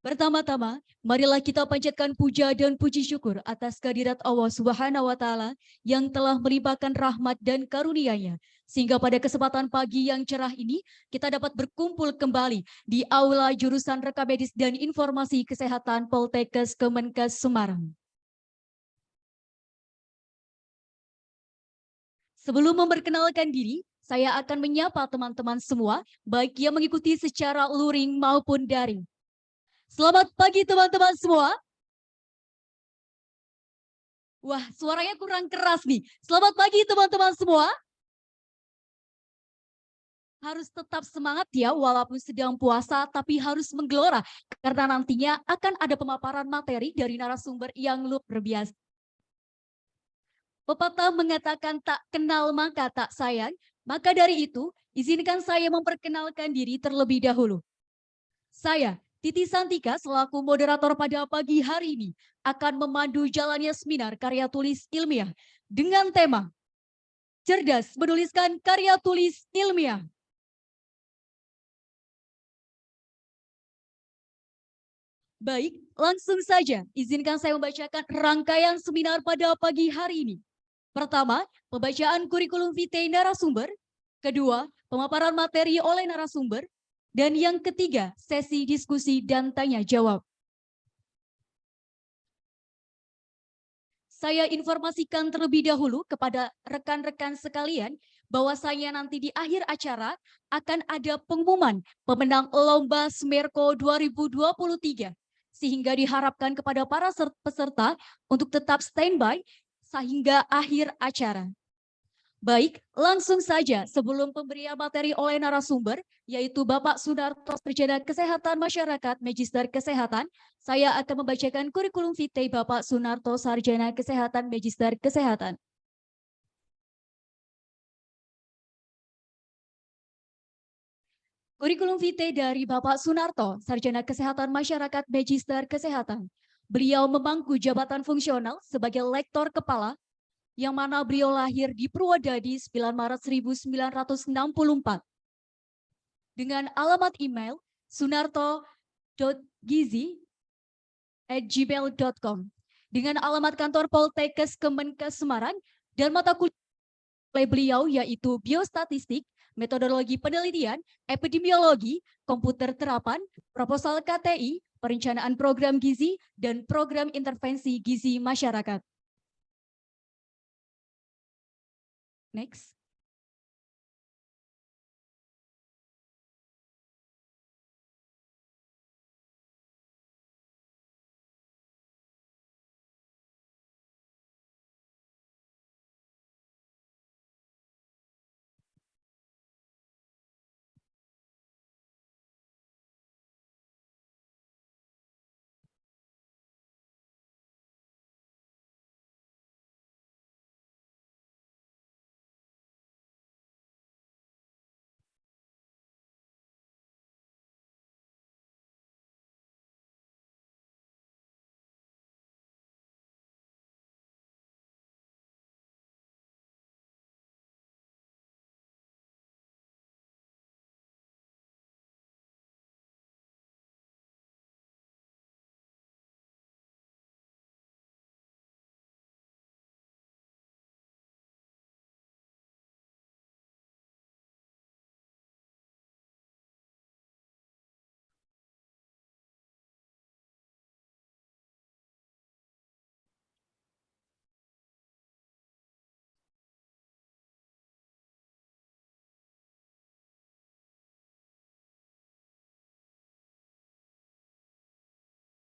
[SPEAKER 8] Pertama-tama, marilah kita panjatkan puja dan puji syukur atas kehadirat Allah Subhanahu wa Ta'ala yang telah melimpahkan rahmat dan karunia-Nya, sehingga pada kesempatan pagi yang cerah ini kita dapat berkumpul kembali di Aula Jurusan Rekamedis dan Informasi Kesehatan Poltekkes Kemenkes Semarang. Sebelum memperkenalkan diri, saya akan menyapa teman-teman semua, baik yang mengikuti secara luring maupun daring. Selamat pagi teman-teman semua. Wah, suaranya kurang keras nih. Selamat pagi teman-teman semua. Harus tetap semangat ya, walaupun sedang puasa, tapi harus menggelora. Karena nantinya akan ada pemaparan materi dari narasumber yang luar biasa. Pepatah mengatakan tak kenal maka tak sayang. Maka dari itu, izinkan saya memperkenalkan diri terlebih dahulu. Saya, Titi Santika, selaku moderator pada pagi hari ini akan memandu jalannya seminar karya tulis ilmiah dengan tema Cerdas Menuliskan Karya Tulis Ilmiah. Baik, langsung saja izinkan saya membacakan rangkaian seminar pada pagi hari ini. Pertama, pembacaan kurikulum vitae narasumber. Kedua, pemaparan materi oleh narasumber. Dan yang ketiga, sesi diskusi dan tanya jawab. Saya informasikan terlebih dahulu kepada rekan-rekan sekalian bahwasanya nanti di akhir acara akan ada pengumuman pemenang Lomba Smerko 2023. Sehingga diharapkan kepada para peserta untuk tetap standby sehingga akhir acara. Baik, langsung saja sebelum pemberian materi oleh narasumber, yaitu Bapak Sunarto, Sarjana Kesehatan Masyarakat Magister Kesehatan, saya akan membacakan kurikulum vitae Bapak Sunarto, Sarjana Kesehatan Magister Kesehatan. Kurikulum vitae dari Bapak Sunarto, Sarjana Kesehatan Masyarakat Magister Kesehatan. Beliau memangku jabatan fungsional sebagai Lektor Kepala, yang mana beliau lahir di Purwodadi 9 Maret 1964. Dengan alamat email sunarto.gizi@gmail.com. Dengan alamat kantor Poltekkes Kemenkes Semarang dan mata kuliah oleh beliau yaitu biostatistik, metodologi penelitian, epidemiologi, komputer terapan, proposal KTI, perencanaan program gizi, dan program intervensi gizi masyarakat. Next.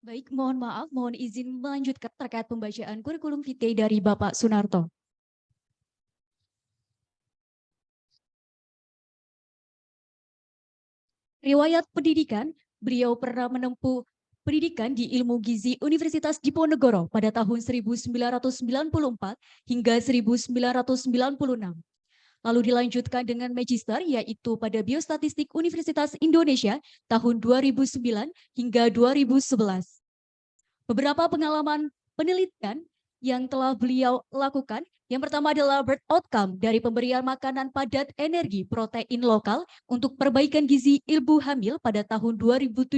[SPEAKER 8] Baik, mohon maaf, mohon izin melanjutkan terkait pembacaan kurikulum vitae dari Bapak Sunarto. Riwayat pendidikan, beliau pernah menempuh pendidikan di Ilmu Gizi Universitas Diponegoro pada tahun 1994 hingga 1996. Lalu dilanjutkan dengan magister yaitu pada Biostatistik Universitas Indonesia tahun 2009 hingga 2011. Beberapa pengalaman penelitian yang telah beliau lakukan, yang pertama adalah birth outcome dari pemberian makanan padat energi protein lokal untuk perbaikan gizi ibu hamil pada tahun 2017.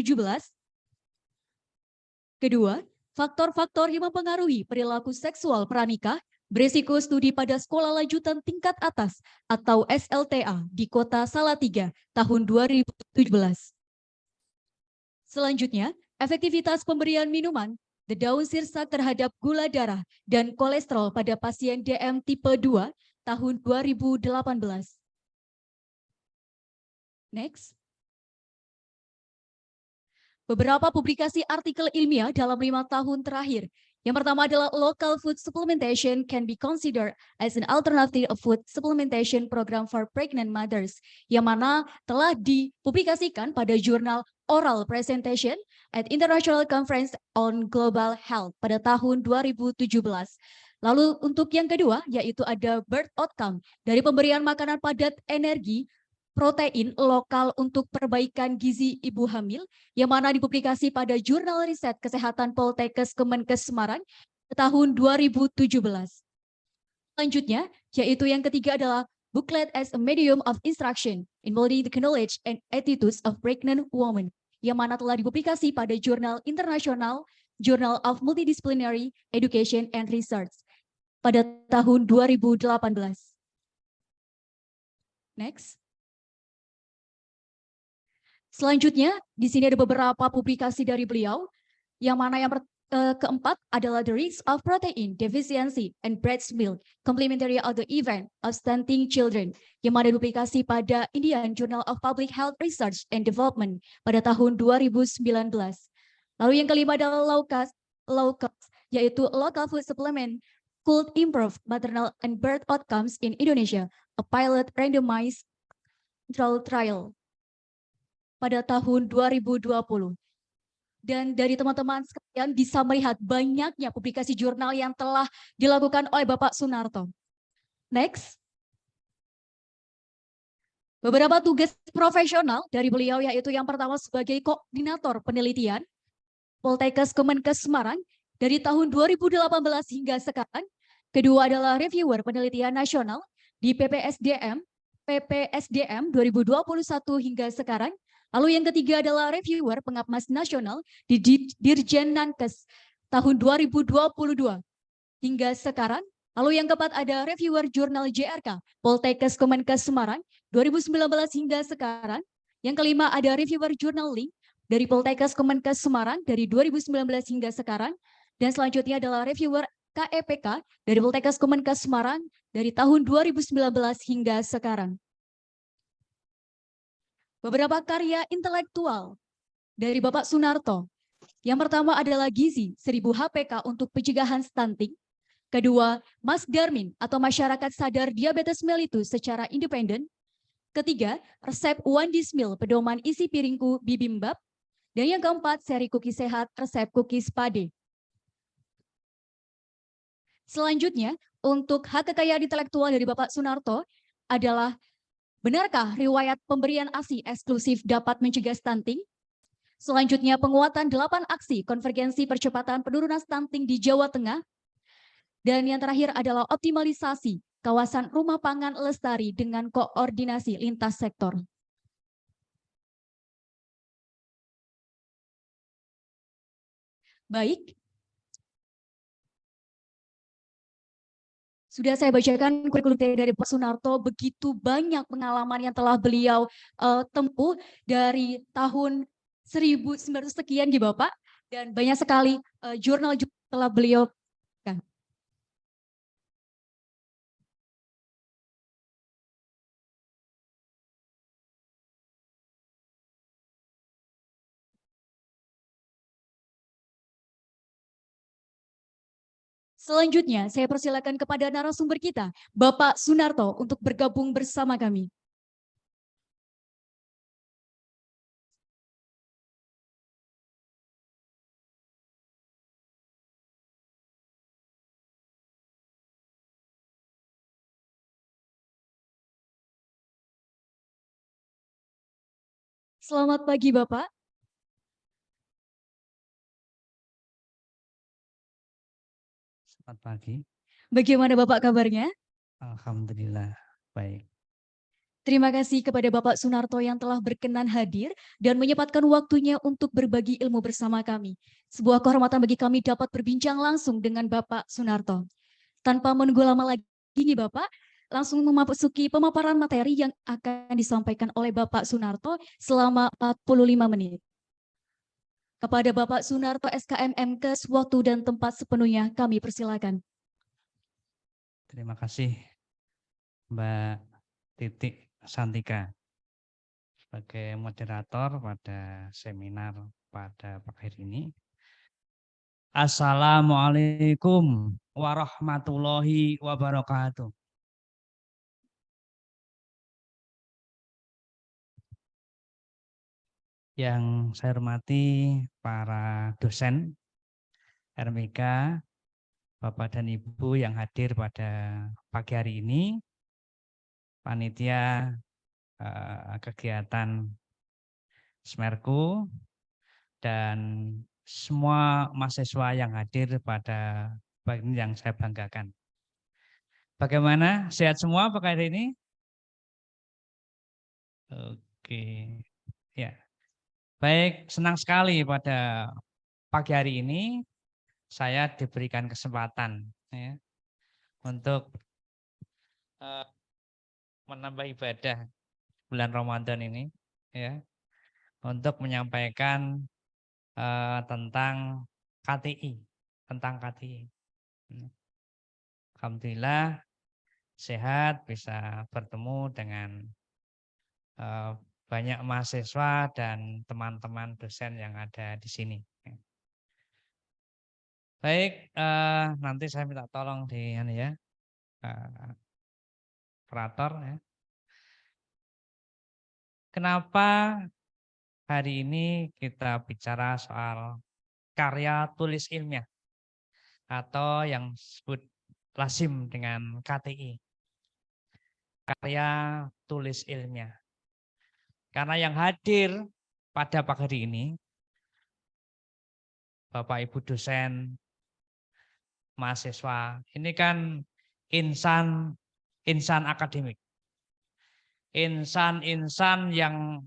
[SPEAKER 8] Kedua, faktor-faktor yang mempengaruhi perilaku seksual pranikah, beresiko studi pada sekolah lanjutan tingkat atas atau SLTA di Kota Salatiga tahun 2017. Selanjutnya, efektivitas pemberian minuman the daun sirsak terhadap gula darah dan kolesterol pada pasien DM tipe 2 tahun 2018. Next. Beberapa publikasi artikel ilmiah dalam 5 tahun terakhir. Yang pertama adalah local food supplementation can be considered as an alternative of food supplementation program for pregnant mothers, yang mana telah dipublikasikan pada jurnal Oral Presentation at International Conference on Global Health pada tahun 2017. Lalu untuk yang kedua yaitu ada birth outcome dari pemberian makanan padat energi protein lokal untuk perbaikan gizi ibu hamil yang mana dipublikasi pada Jurnal Riset Kesehatan Poltekkes Kemenkes Semarang tahun 2017. Selanjutnya, yaitu yang ketiga adalah booklet as a medium of instruction in molding the knowledge and attitudes of pregnant women yang mana telah dipublikasi pada Jurnal Internasional Journal of Multidisciplinary Education and Research pada tahun 2018. Next. Selanjutnya, di sini ada beberapa publikasi dari beliau, yang mana yang keempat adalah The Risks of Protein Deficiency and Breast Milk, Complementary of the Event of Stunting Children, yang mana dipublikasi pada Indian Journal of Public Health Research and Development pada tahun 2019. Lalu yang kelima adalah low cost, yaitu Local Food Supplement Could Improve Maternal and Birth Outcomes in Indonesia, a pilot randomized control trial pada tahun 2020. Dan dari teman-teman sekalian bisa melihat banyaknya publikasi jurnal yang telah dilakukan oleh Bapak Sunarto. Next. Beberapa tugas profesional dari beliau yaitu yang pertama sebagai koordinator penelitian Poltekkes Kemenkes Semarang dari tahun 2018 hingga sekarang. Kedua adalah reviewer penelitian nasional di PPSDM 2021 hingga sekarang. Lalu yang ketiga adalah reviewer Pengapmas Nasional di Dirjen Nankes tahun 2022 hingga sekarang. Lalu yang keempat ada reviewer jurnal JRK Poltekkes Kemenkes Semarang 2019 hingga sekarang. Yang kelima ada reviewer jurnal Link dari Poltekkes Kemenkes Semarang dari 2019 hingga sekarang. Dan selanjutnya adalah reviewer KEPK dari Poltekkes Kemenkes Semarang dari tahun 2019 hingga sekarang. Beberapa karya intelektual dari Bapak Sunarto. Yang pertama adalah Gizi 1000 HPK untuk pencegahan stunting. Kedua, Mas Darmin atau Masyarakat Sadar Diabetes Mellitus secara independen. Ketiga, resep Wandis Meal pedoman isi piringku bibimbap. Dan yang keempat, seri cookies sehat resep cookies pade. Selanjutnya, untuk hak kekayaan intelektual dari Bapak Sunarto adalah benarkah riwayat pemberian ASI eksklusif dapat mencegah stunting? Selanjutnya, penguatan 8 aksi konvergensi percepatan penurunan stunting di Jawa Tengah. Dan yang terakhir adalah optimalisasi kawasan rumah pangan lestari dengan koordinasi lintas sektor. Baik. Sudah saya bacakan kurikulum dari Pak Sunarto, begitu banyak pengalaman yang telah beliau tempuh dari tahun 1900 sekian di Bapak, dan banyak sekali jurnal juga telah beliau. Selanjutnya, saya persilakan kepada narasumber kita, Bapak Sunarto, untuk bergabung bersama kami. Selamat pagi, Bapak.
[SPEAKER 9] Selamat pagi.
[SPEAKER 8] Bagaimana Bapak kabarnya?
[SPEAKER 9] Alhamdulillah, baik.
[SPEAKER 8] Terima kasih kepada Bapak Sunarto yang telah berkenan hadir dan menyempatkan waktunya untuk berbagi ilmu bersama kami. Sebuah kehormatan bagi kami dapat berbincang langsung dengan Bapak Sunarto. Tanpa menunggu lama lagi nih Bapak, langsung memasuki pemaparan materi yang akan disampaikan oleh Bapak Sunarto selama 45 menit. Kepada Bapak Sunarto SKM MKes, waktu dan tempat sepenuhnya kami persilakan.
[SPEAKER 9] Terima kasih Mbak Titik Santika sebagai moderator pada seminar pada pagi hari ini. Assalamualaikum warahmatullahi wabarakatuh. Yang saya hormati para dosen RMIK, Bapak dan Ibu yang hadir pada pagi hari ini, panitia kegiatan Smerku, dan semua mahasiswa yang hadir pada pagi ini yang saya banggakan. Bagaimana? Sehat semua pagi hari ini? Oke, ya. Baik, senang sekali pada pagi hari ini saya diberikan kesempatan ya, untuk menambah ibadah bulan Ramadan ini, ya, untuk menyampaikan tentang KTI, Alhamdulillah sehat bisa bertemu dengan banyak mahasiswa dan teman-teman dosen yang ada di sini. Baik, nanti saya minta tolong di operator ya. Kenapa hari ini kita bicara soal karya tulis ilmiah atau yang disebut lazim dengan KTI, karya tulis ilmiah. Karena yang hadir pada pagi hari ini Bapak Ibu dosen, mahasiswa, ini kan insan akademik, insan yang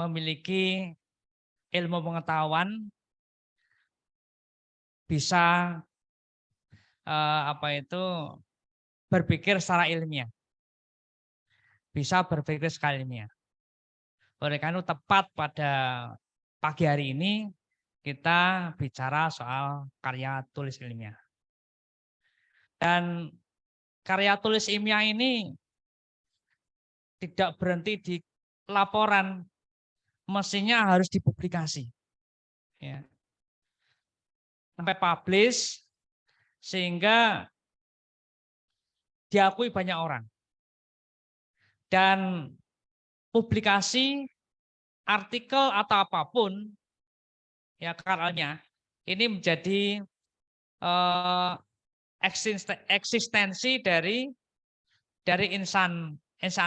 [SPEAKER 9] memiliki ilmu pengetahuan bisa berpikir secara ilmiah. Bisa berpikir secara ilmiah. Oleh karena itu tepat pada pagi hari ini kita bicara soal karya tulis ilmiah. Dan karya tulis ilmiah ini tidak berhenti di laporan, mestinya harus dipublikasi. Ya. Sampai publish sehingga diakui banyak orang. Dan publikasi artikel atau apapun ya karyanya ini menjadi eksistensi dari insan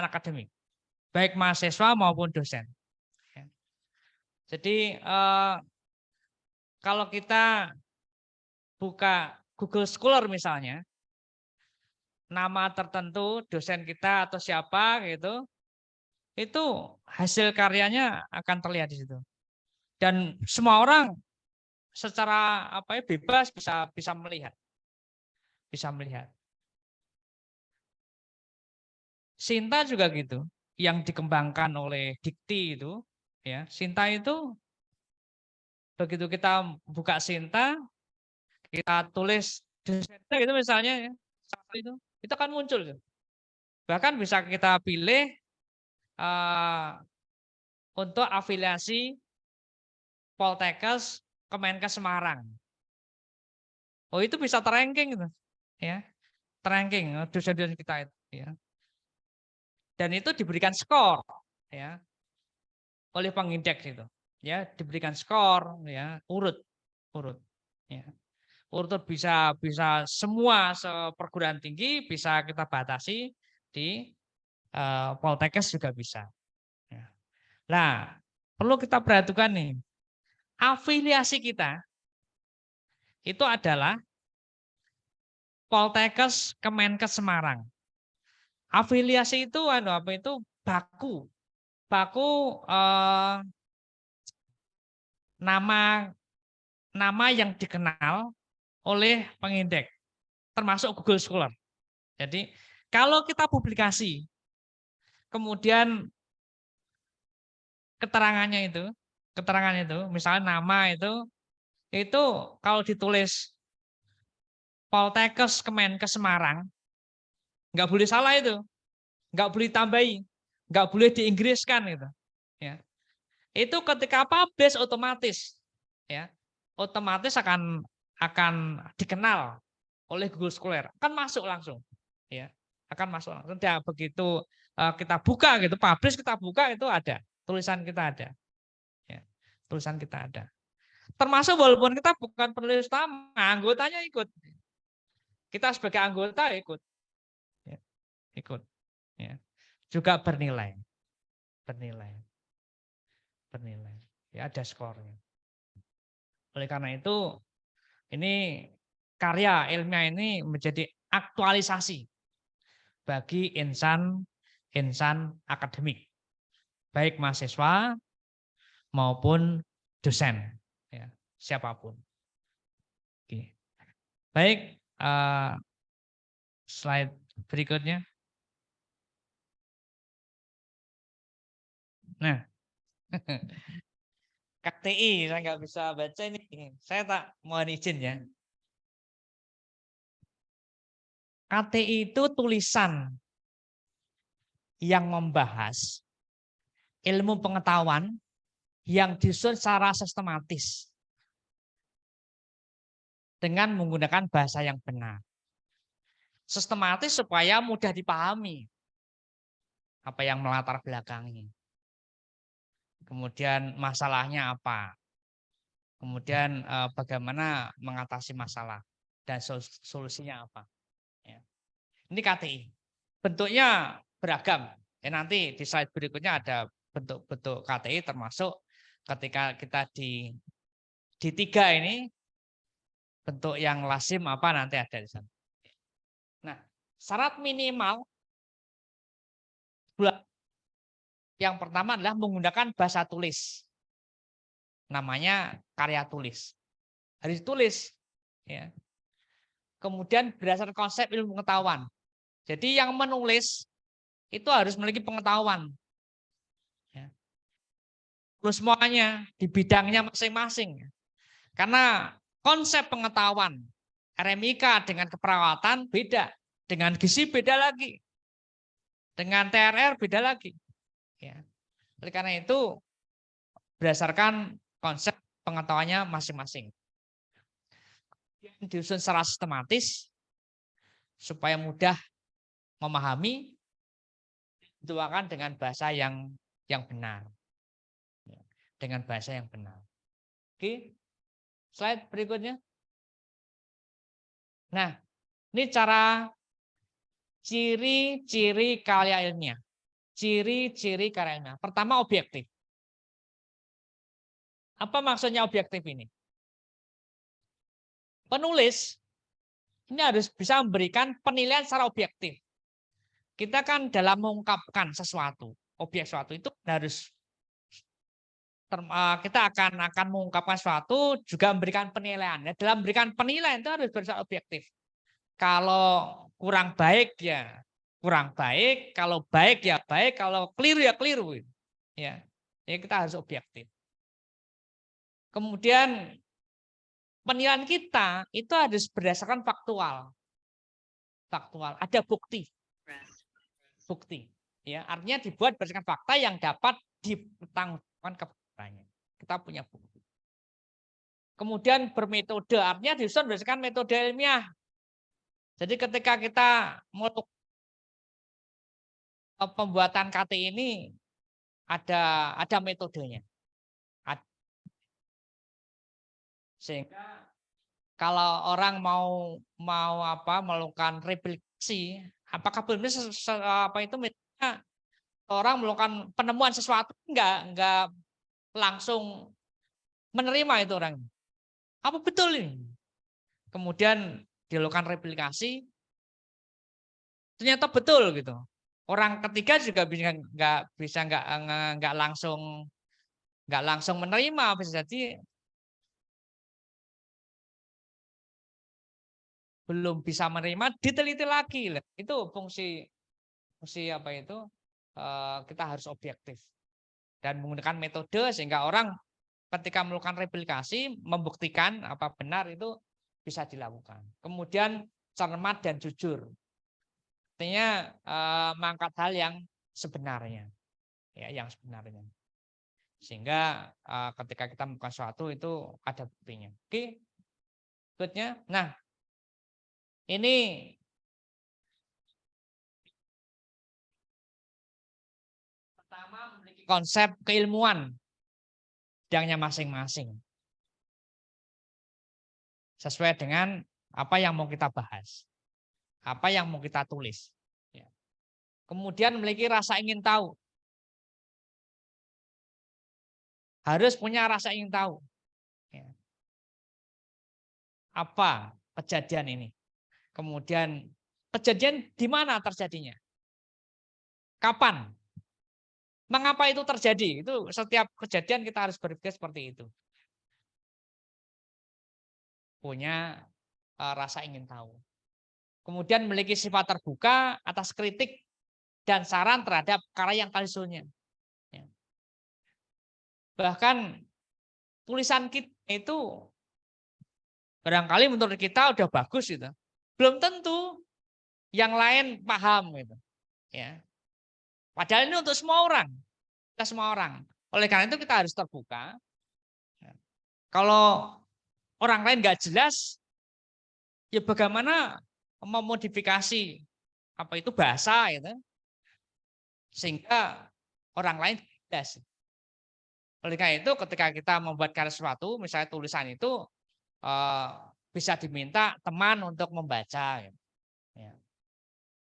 [SPEAKER 9] akademik, baik mahasiswa maupun dosen. Jadi kalau kita buka Google Scholar misalnya, nama tertentu dosen kita atau siapa gitu, itu hasil karyanya akan terlihat di situ. Dan semua orang secara bebas bisa melihat. Bisa melihat. Sinta juga gitu, yang dikembangkan oleh Dikti itu, ya. Sinta itu begitu kita buka Sinta, kita tulis dosennya gitu misalnya ya, itu akan muncul. Bahkan bisa kita pilih untuk afiliasi Poltekkes Kemenkes Semarang. Oh, itu bisa terranking gitu. Ya. Terranking dosen-dosen kita itu, ya. Dan itu diberikan skor ya oleh pengindeks itu. Ya, diberikan skor ya, urut. Ya. Urut bisa semua perguruan tinggi bisa kita batasi di Poltekkes juga bisa. Ya. Nah, perlu kita perhatikan nih. Afiliasi kita itu adalah Poltekkes Kemenkes Semarang. Afiliasi itu baku. Baku nama yang dikenal oleh pengindeks, termasuk Google Scholar. Jadi kalau kita publikasi, kemudian keterangannya itu, misalnya nama itu kalau ditulis Poltekkes Kemenkes Semarang, nggak boleh salah itu, nggak boleh tambahi, nggak boleh diinggriskan gitu. Ya. Itu ketika publish otomatis, ya, otomatis akan dikenal oleh Google Scholar, akan masuk langsung, ya, akan masuk langsung. Dan begitu kita buka gitu, publish kita buka itu ada tulisan kita ada, ya, tulisan kita ada. Termasuk walaupun kita bukan penulis utama, anggotanya ikut. Kita sebagai anggota ikut. Ya, ikut. Ya. Juga bernilai. Ya, ada skornya. Oleh karena itu, ini karya ilmiah ini menjadi aktualisasi bagi insan akademik, baik mahasiswa maupun dosen, ya, siapapun. Oke. Baik, slide berikutnya. Nah, KTI saya nggak bisa baca ini. Saya tak mohon izin ya. KTI itu tulisan yang membahas ilmu pengetahuan yang disusun secara sistematis dengan menggunakan bahasa yang benar. Sistematis supaya mudah dipahami apa yang melatar belakangi. Kemudian masalahnya apa. Kemudian bagaimana mengatasi masalah dan solusinya apa. Ya. Ini KTI. Bentuknya beragam. Ya, nanti di slide berikutnya ada bentuk-bentuk KTI termasuk ketika kita di 3 ini bentuk yang lazim apa nanti ada di sana. Nah, syarat minimal yang pertama adalah menggunakan bahasa tulis. Namanya karya tulis. Harus ditulis
[SPEAKER 10] Ya. Kemudian berdasarkan konsep ilmu pengetahuan. Jadi yang menulis itu harus memiliki pengetahuan. Ya. Terus semuanya di bidangnya masing-masing. Karena konsep pengetahuan RMIK dengan keperawatan beda. Dengan gizi beda lagi. Dengan TRR beda lagi. Ya. Oleh karena itu berdasarkan konsep pengetahuannya masing-masing. Disusun secara sistematis supaya mudah memahami, dituangkan dengan bahasa yang benar. Dengan bahasa yang benar. Oke. Slide berikutnya. Nah, ini cara ciri-ciri karya ilmiah. Ciri-ciri karya ilmiah. Pertama, objektif. Apa maksudnya objektif ini? Penulis ini harus bisa memberikan penilaian secara objektif. Kita kan dalam mengungkapkan sesuatu, objek sesuatu itu harus kita akan mengungkapkan sesuatu juga memberikan penilaian. Dalam memberikan penilaian itu harus bersifat objektif. Kalau kurang baik ya kurang baik, kalau baik ya baik, kalau keliru ya keliru. Ya, jadi kita harus objektif. Kemudian penilaian kita itu harus berdasarkan faktual. Faktual, ada bukti. Bukti. Ya, artinya dibuat berdasarkan fakta yang dapat dipertanggungjawabkan kebenarannya. Kita punya bukti. Kemudian bermetode, artinya disusun berdasarkan metode ilmiah. Jadi ketika kita melakukan pembuatan KT ini ada metodenya. Sehingga kalau orang mau melakukan replikasi, apakah benar itu metodenya orang melakukan penemuan sesuatu enggak langsung menerima itu orang. Apa betul ini? Kemudian dilakukan replikasi, ternyata betul gitu. Orang ketiga juga nggak langsung menerima, bisa jadi belum bisa menerima, diteliti lagi. Itu fungsi apa itu? Kita harus objektif dan menggunakan metode sehingga orang ketika melakukan replikasi membuktikan apa benar itu bisa dilakukan. Kemudian cermat dan jujur. Artinya mengangkat hal yang sebenarnya. Ya, yang sebenarnya. Sehingga ketika kita melakukan sesuatu itu ada buktinya. Oke. Berikutnya. Nah, ini pertama memiliki konsep keilmuan bidangnya masing-masing. Sesuai dengan apa yang mau kita bahas. Apa yang mau kita tulis. Ya. Kemudian memiliki rasa ingin tahu. Harus punya rasa ingin tahu. Ya. Apa kejadian ini? Kemudian kejadian di mana terjadinya? Kapan? Mengapa itu terjadi? Itu setiap kejadian kita harus berpikir seperti itu. Punya rasa ingin tahu. Kemudian memiliki sifat terbuka atas kritik dan saran terhadap karya yang kalian disusunnya. Ya. Bahkan tulisan kita itu barangkali menurut kita udah bagus gitu. Belum tentu yang lain paham gitu. Ya. Padahal ini untuk semua orang. Kita semua orang. Oleh karena itu kita harus terbuka. Ya. Kalau orang lain nggak jelas, ya bagaimana memodifikasi apa itu bahasa gitu. Sehingga orang lain jelas. Oleh karena itu ketika kita membuat karya sesuatu, misalnya tulisan itu bisa diminta teman untuk membaca. Ya.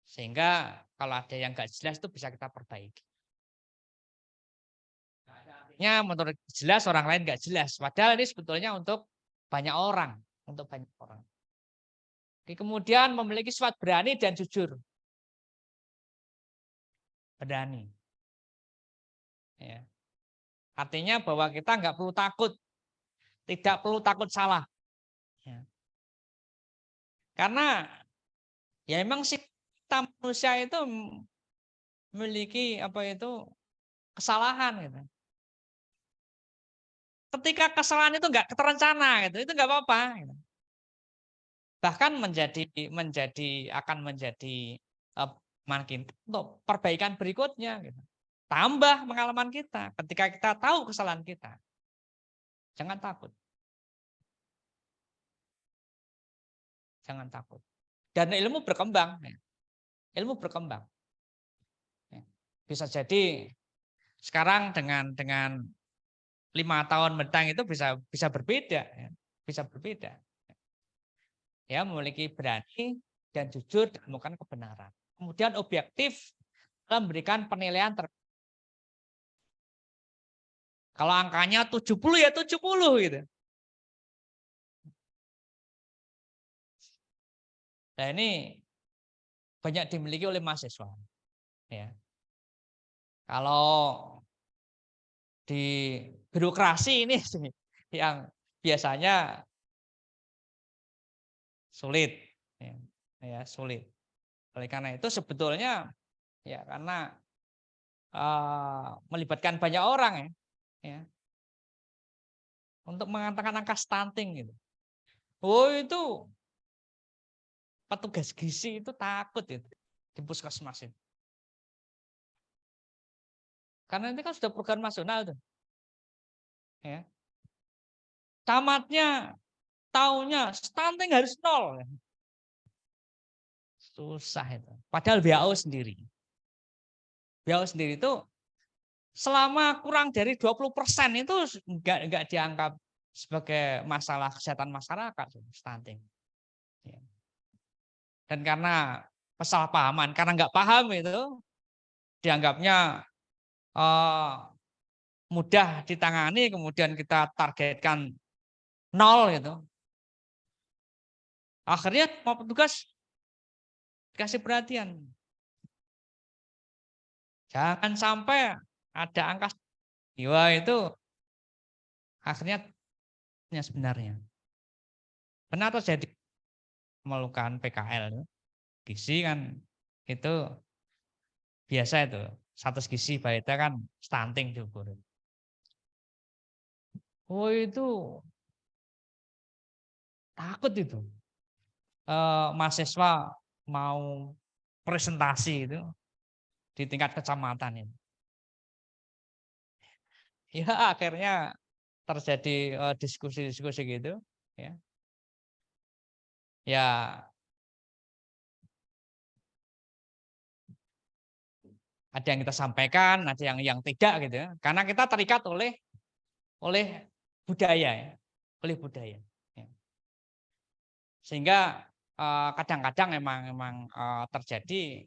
[SPEAKER 10] Sehingga kalau ada yang nggak jelas itu bisa kita perbaiki. Artinya menurut jelas orang lain nggak jelas. Padahal ini sebetulnya untuk banyak orang. Untuk banyak orang. Oke, kemudian memiliki sifat berani dan jujur. Berani. Ya. Artinya bahwa kita nggak perlu takut. Tidak perlu takut salah. Ya. Karena ya emang sih kita manusia itu memiliki kesalahan gitu. Ketika kesalahan itu nggak terencana gitu, itu nggak apa-apa. Gitu. Bahkan akan menjadi makin untuk perbaikan berikutnya. Gitu. Tambah pengalaman kita ketika kita tahu kesalahan kita. Jangan takut. Jangan takut. Dan ilmu berkembang. Ya. Ilmu berkembang. Ya. Bisa jadi sekarang dengan 5 tahun mendatang itu bisa berbeda. Ya. Bisa berbeda. Ya, memiliki berani dan jujur dan menemukan kebenaran. Kemudian objektif dalam memberikan penilaian kalau angkanya 70 ya 70 gitu. Nah ini banyak dimiliki oleh mahasiswa. Ya. Kalau di birokrasi ini yang biasanya sulit. Ya, sulit. Oleh karena itu sebetulnya ya karena melibatkan banyak orang ya, untuk mengatakan angka stunting gitu. Oh itu petugas gizi itu takut itu di puskesmas itu. Karena ini kan sudah program nasional tuh. Ya. Tamatnya tahunnya stunting harus 0. Susah itu. Padahal WHO sendiri itu selama kurang dari 20% itu enggak dianggap sebagai masalah kesehatan masyarakat stunting. Ya. Dan karena kesalahpahaman, karena enggak paham itu dianggapnya mudah ditangani, kemudian kita targetkan 0 gitu. Akhirnya mau petugas dikasih perhatian. Jangan sampai ada angka jiwa itu akhirnya sebenarnya. Benar terjadi melakukan PKL. Gizi kan itu biasa itu. Status gizi balita kan stunting diukur. Oh itu takut itu. Mahasiswa mau presentasi itu di tingkat kecamatan itu. Ya akhirnya terjadi diskusi-diskusi gitu ya. Ya ada yang kita sampaikan, ada yang tidak gitu ya. Karena kita terikat oleh budaya ya, oleh budaya. Ya. Sehingga kadang-kadang memang terjadi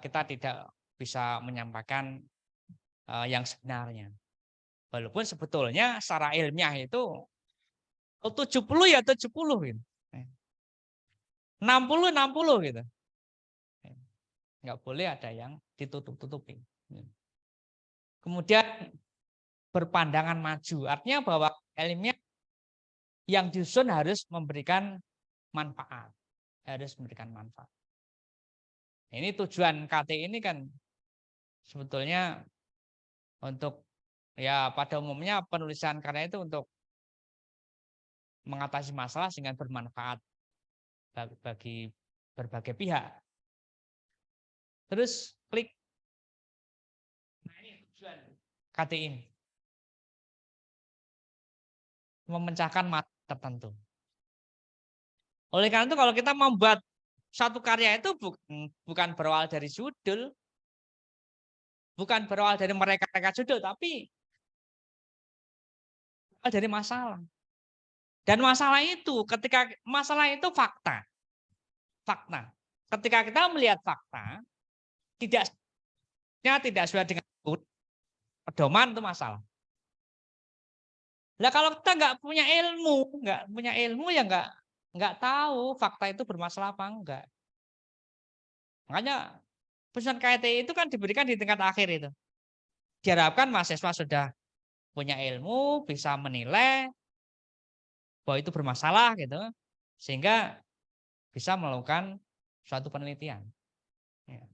[SPEAKER 10] kita tidak bisa menyampaikan yang sebenarnya. Walaupun sebetulnya secara ilmiah itu 70 ya 70 gitu. 60 gitu. Enggak boleh ada yang ditutup-tutupi. Kemudian berpandangan maju, artinya bahwa ilmiah yang disusun harus memberikan manfaat. Harus memberikan manfaat. Ini tujuan KT ini kan sebetulnya untuk ya pada umumnya penulisan karya itu untuk mengatasi masalah sehingga bermanfaat bagi berbagai pihak. Terus klik. Nah ini tujuan KT ini. Memecahkan masalah tertentu. Oleh karena itu kalau kita membuat satu karya itu bukan berawal dari judul, bukan berawal dari mereka judul, tapi dari masalah. Dan masalah itu fakta. Fakta. Ketika kita melihat fakta, tidak sesuai dengan pedoman itu masalah. Nah kalau kita nggak punya ilmu ya nggak tahu fakta itu bermasalah apa enggak. Makanya penyusunan KT itu kan diberikan di tingkat akhir itu. Diharapkan mahasiswa sudah punya ilmu, bisa menilai bahwa itu bermasalah gitu. Sehingga bisa melakukan suatu penelitian. Ya.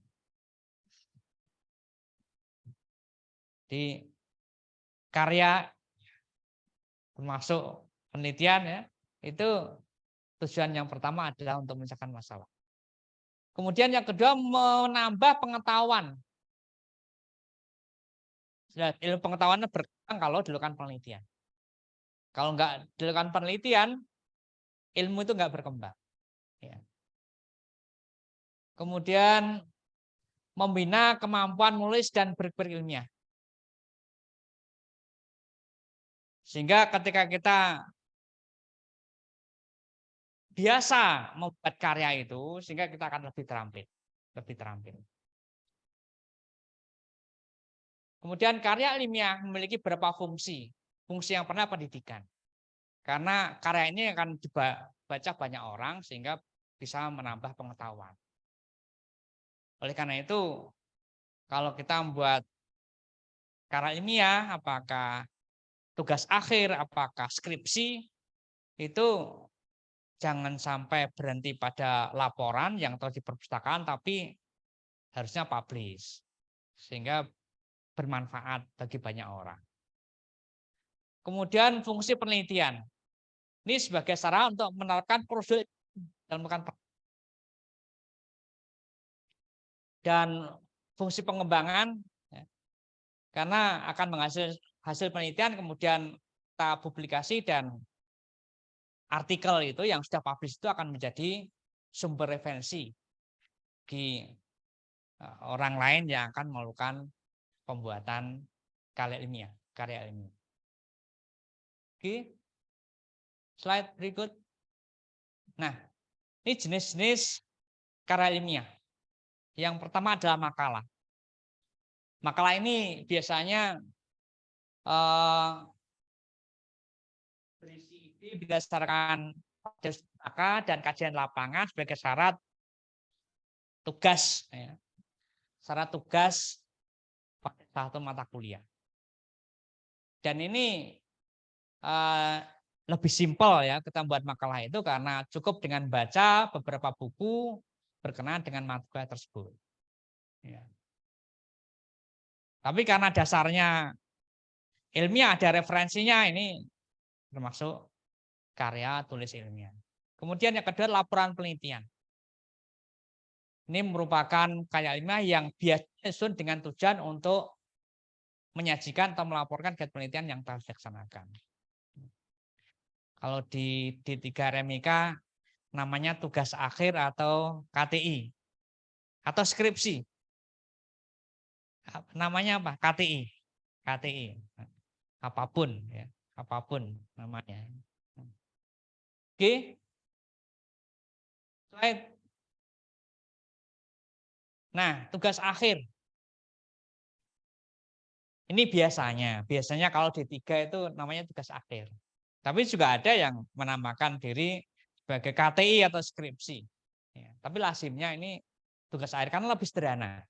[SPEAKER 10] Di karya termasuk penelitian ya, itu tujuan yang pertama adalah untuk memecahkan masalah. Kemudian yang kedua menambah pengetahuan. Ilmu pengetahuannya berkembang kalau dilakukan penelitian. Kalau nggak dilakukan penelitian, ilmu itu nggak berkembang. Ya. Kemudian membina kemampuan menulis dan berpikir ilmiah. Sehingga ketika kita biasa membuat karya itu, sehingga kita akan lebih terampil. Kemudian karya ilmiah memiliki beberapa fungsi. Fungsi yang pertama pendidikan. Karena karya ini akan dibaca banyak orang sehingga bisa menambah pengetahuan. Oleh karena itu, kalau kita membuat karya ilmiah, apakah tugas akhir, apakah skripsi, itu jangan sampai berhenti pada laporan yang telah di perpustakaan, tapi harusnya publish. Sehingga bermanfaat bagi banyak orang. Kemudian fungsi penelitian. Ini sebagai sarana untuk menerapkan prosedur dalam dan fungsi pengembangan ya, karena akan menghasilkan hasil penelitian kemudian kita publikasi dan artikel itu yang sudah publish itu akan menjadi sumber referensi bagi orang lain yang akan melakukan pembuatan karya ilmiah. Oke. Slide berikut. Nah, ini jenis-jenis karya ilmiah. Yang pertama adalah makalah. Makalah ini biasanya berisi ide berdasarkan pustaka dan kajian lapangan sebagai syarat tugas. Ya. Syarat tugas pada satu mata kuliah. Dan ini lebih simpel ya kita buat makalah itu karena cukup dengan baca beberapa buku berkenaan dengan mata kuliah tersebut. Ya. Tapi karena dasarnya ilmiah ada referensinya ini termasuk karya tulis ilmiah. Kemudian yang kedua laporan penelitian. Ini merupakan karya ilmiah yang biasanya disusun dengan tujuan untuk menyajikan atau melaporkan kegiatan penelitian yang telah dilaksanakan. Kalau di D3 RMIK namanya tugas akhir atau KTI atau skripsi. Namanya apa? KTI. Apapun ya, apapun namanya. Oke. Slide. Nah, tugas akhir. Ini biasanya kalau D3 itu namanya tugas akhir. Tapi juga ada yang menambahkan diri sebagai KTI atau skripsi. Ya, tapi lazimnya ini tugas akhir karena lebih sederhana.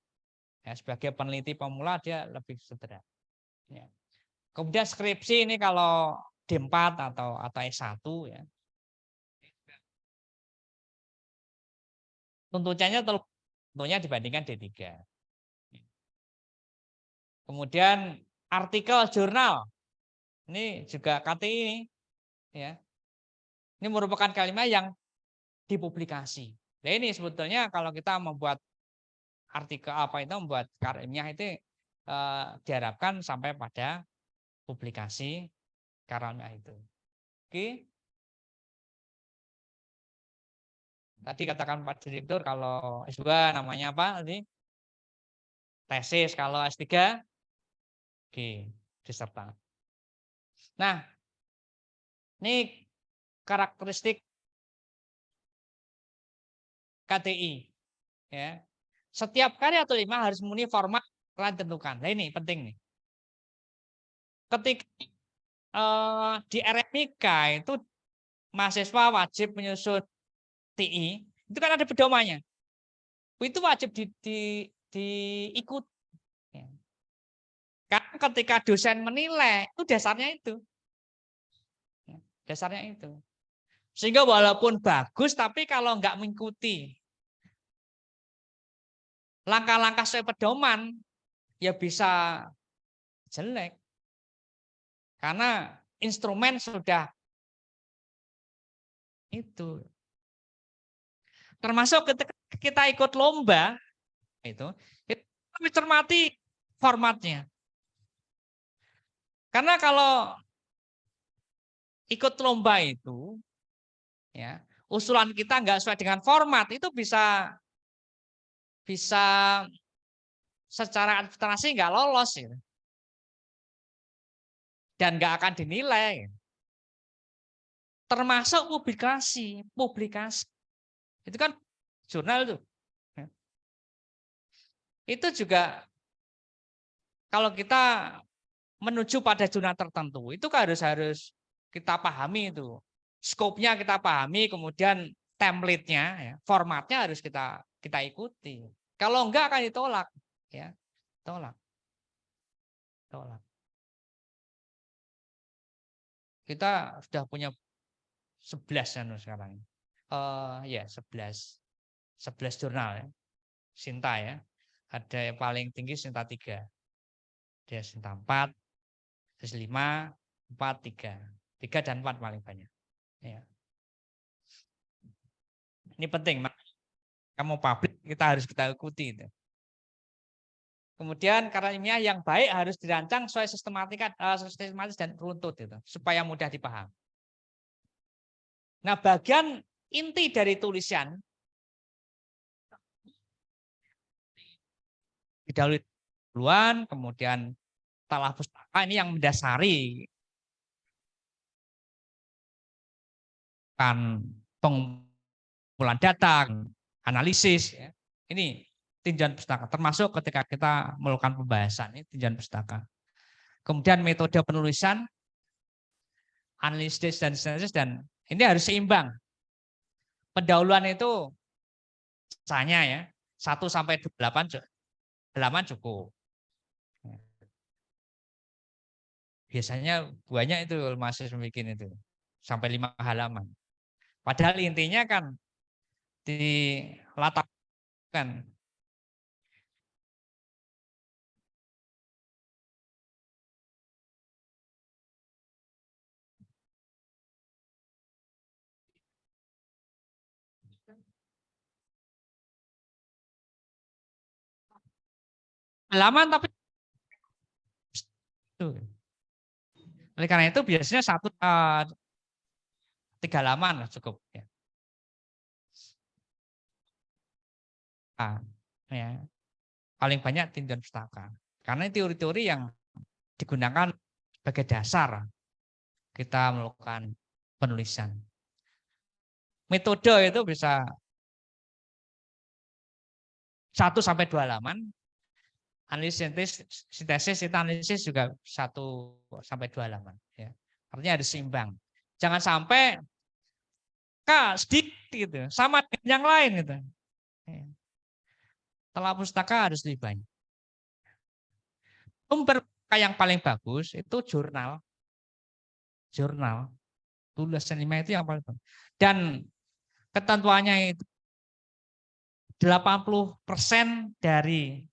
[SPEAKER 10] Ya, sebagai peneliti pemula dia lebih sederhana. Ya. Kemudian skripsi ini kalau D4 atau S1 ya. Tuntutannya tentunya dibandingkan D3. Kemudian artikel jurnal. Ini juga KTI ini. Ya. Ini merupakan kalimat yang dipublikasi. Nah ini sebetulnya kalau kita membuat artikel membuat karya ilmiah itu diharapkan sampai pada publikasi karya ilmiah itu. Oke. Tadi katakan Pak Direktur kalau S2 namanya apa tadi? Tesis, kalau S3 oke, disertasi. Nah, ini karakteristik KTI. Ya. Setiap karya atau ilmiah harus memenuhi format yang ditentukan. Nah ini penting nih. Ketika di RMIK itu mahasiswa wajib menyusun TI, itu kan ada pedomannya. Itu wajib diikut. Ya. Karena ketika dosen menilai, itu dasarnya itu. Dasarnya itu. Sehingga walaupun bagus, tapi kalau nggak mengikuti langkah-langkah sesuai pedoman, ya bisa jelek. Karena instrumen sudah itu. Termasuk ketika kita ikut lomba, itu kami cermati formatnya. Karena kalau ikut lomba itu, ya usulan kita nggak sesuai dengan format, itu bisa secara administrasi nggak lolos, gitu. Dan nggak akan dinilai. Termasuk publikasi. Itu kan jurnal itu. Itu juga kalau kita menuju pada jurnal tertentu, itu kan harus kita pahami itu. Skopnya kita pahami, kemudian template-nya, ya, formatnya harus kita ikuti. Kalau enggak akan ditolak, ya. Tolak. Kita sudah punya 11 sekarang. Ya 11 jurnal, ya. Sinta, ya. Ada yang paling tinggi Sinta 3. Ada Sinta 4, terus 5, 4, 3. 3 dan 4 paling banyak. Ya. Ini penting. Kamu publik, kita ikuti itu. Kemudian karya ilmiah yang baik harus dirancang sesuai sistematis dan runtut itu, supaya mudah dipahami. Nah, bagian inti dari tulisan didahului duluan, kemudian talah pustaka ini yang mendasari kan pengumpulan data, analisis, ya. Ini tinjauan pustaka, termasuk ketika kita melakukan pembahasan, ini tinjauan pustaka. Kemudian metode penulisan, analisis dan sintesis, dan ini harus seimbang. Pendahuluan itu misalnya, ya 1 sampai 8 halaman cukup. Biasanya banyak itu mahasiswa bikin itu sampai 5 halaman. Padahal intinya kan di latar kan halaman, tapi oleh karena itu biasanya 3 halaman cukup, ya. Ya. Paling banyak tinjauan pustaka. Karena teori-teori yang digunakan sebagai dasar kita melakukan penulisan. Metode itu bisa 1 sampai 2 halaman. Analisis sintesis itu analisis juga 1 sampai 2 halaman. Ya. Artinya harus seimbang. Jangan sampai sedikit gitu, sama dengan yang lain gitu. Ya. Telah pustaka harus lebih banyak. Sumber yang paling bagus itu jurnal. Tulisan ilmiah itu yang paling bagus. Dan ketentuannya itu 80% dari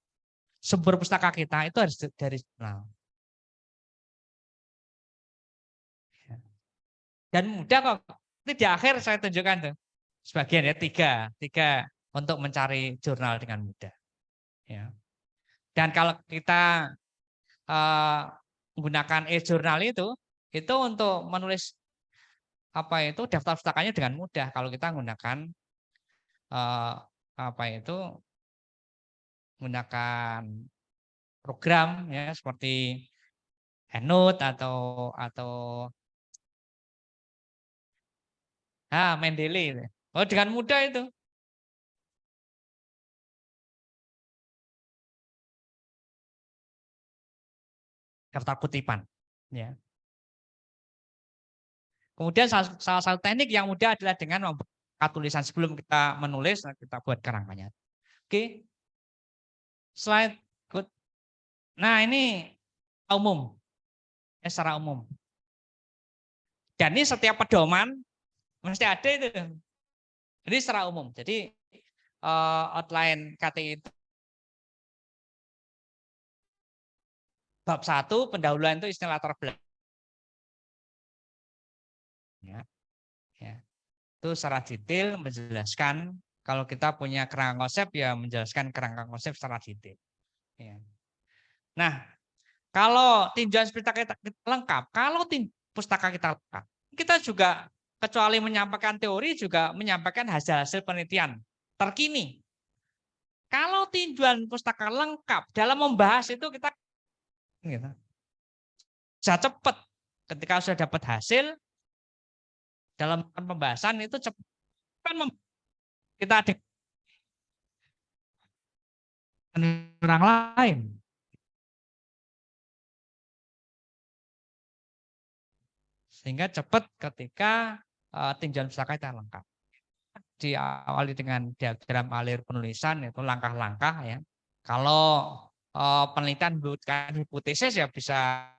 [SPEAKER 10] sumber pustaka kita itu harus dari jurnal. Dan mudah kok. Ini di akhir saya tunjukkan tuh. Sebagian, ya 3 untuk mencari jurnal dengan mudah. Ya. Dan kalau kita menggunakan e-jurnal itu untuk menulis daftar pustakanya dengan mudah. Kalau kita menggunakan menggunakan program, ya, seperti EndNote atau Mendeley. Dengan mudah itu. Daftar kutipan, ya. Kemudian salah satu teknik yang mudah adalah dengan membuka tulisan sebelum kita menulis, kita buat kerangkanya. Oke. Slide. Good. Nah, ini umum. Secara umum. Dan ini setiap pedoman Mesti ada itu. Jadi secara umum. Jadi outline KTI itu bab 1 pendahuluan itu istilah latar belakang. Ya. Itu secara detail menjelaskan, kalau kita punya kerangka konsep ya menjelaskan kerangka konsep secara detail. Ya. Nah, kalau tinjauan pustaka kita lengkap, kalau pustaka kita lengkap, kita juga kecuali menyampaikan teori juga menyampaikan hasil-hasil penelitian terkini. Kalau tinjauan pustaka lengkap dalam membahas itu kita gitu, bisa cepat ketika sudah dapat hasil dalam pembahasan itu cepat kan kita ada orang lain. Sehingga cepat ketika tinjauan pustaka kita lengkap. Diawali dengan diagram alir penulisan itu langkah-langkah ya. Kalau penelitian bukan hipotesis ya bisa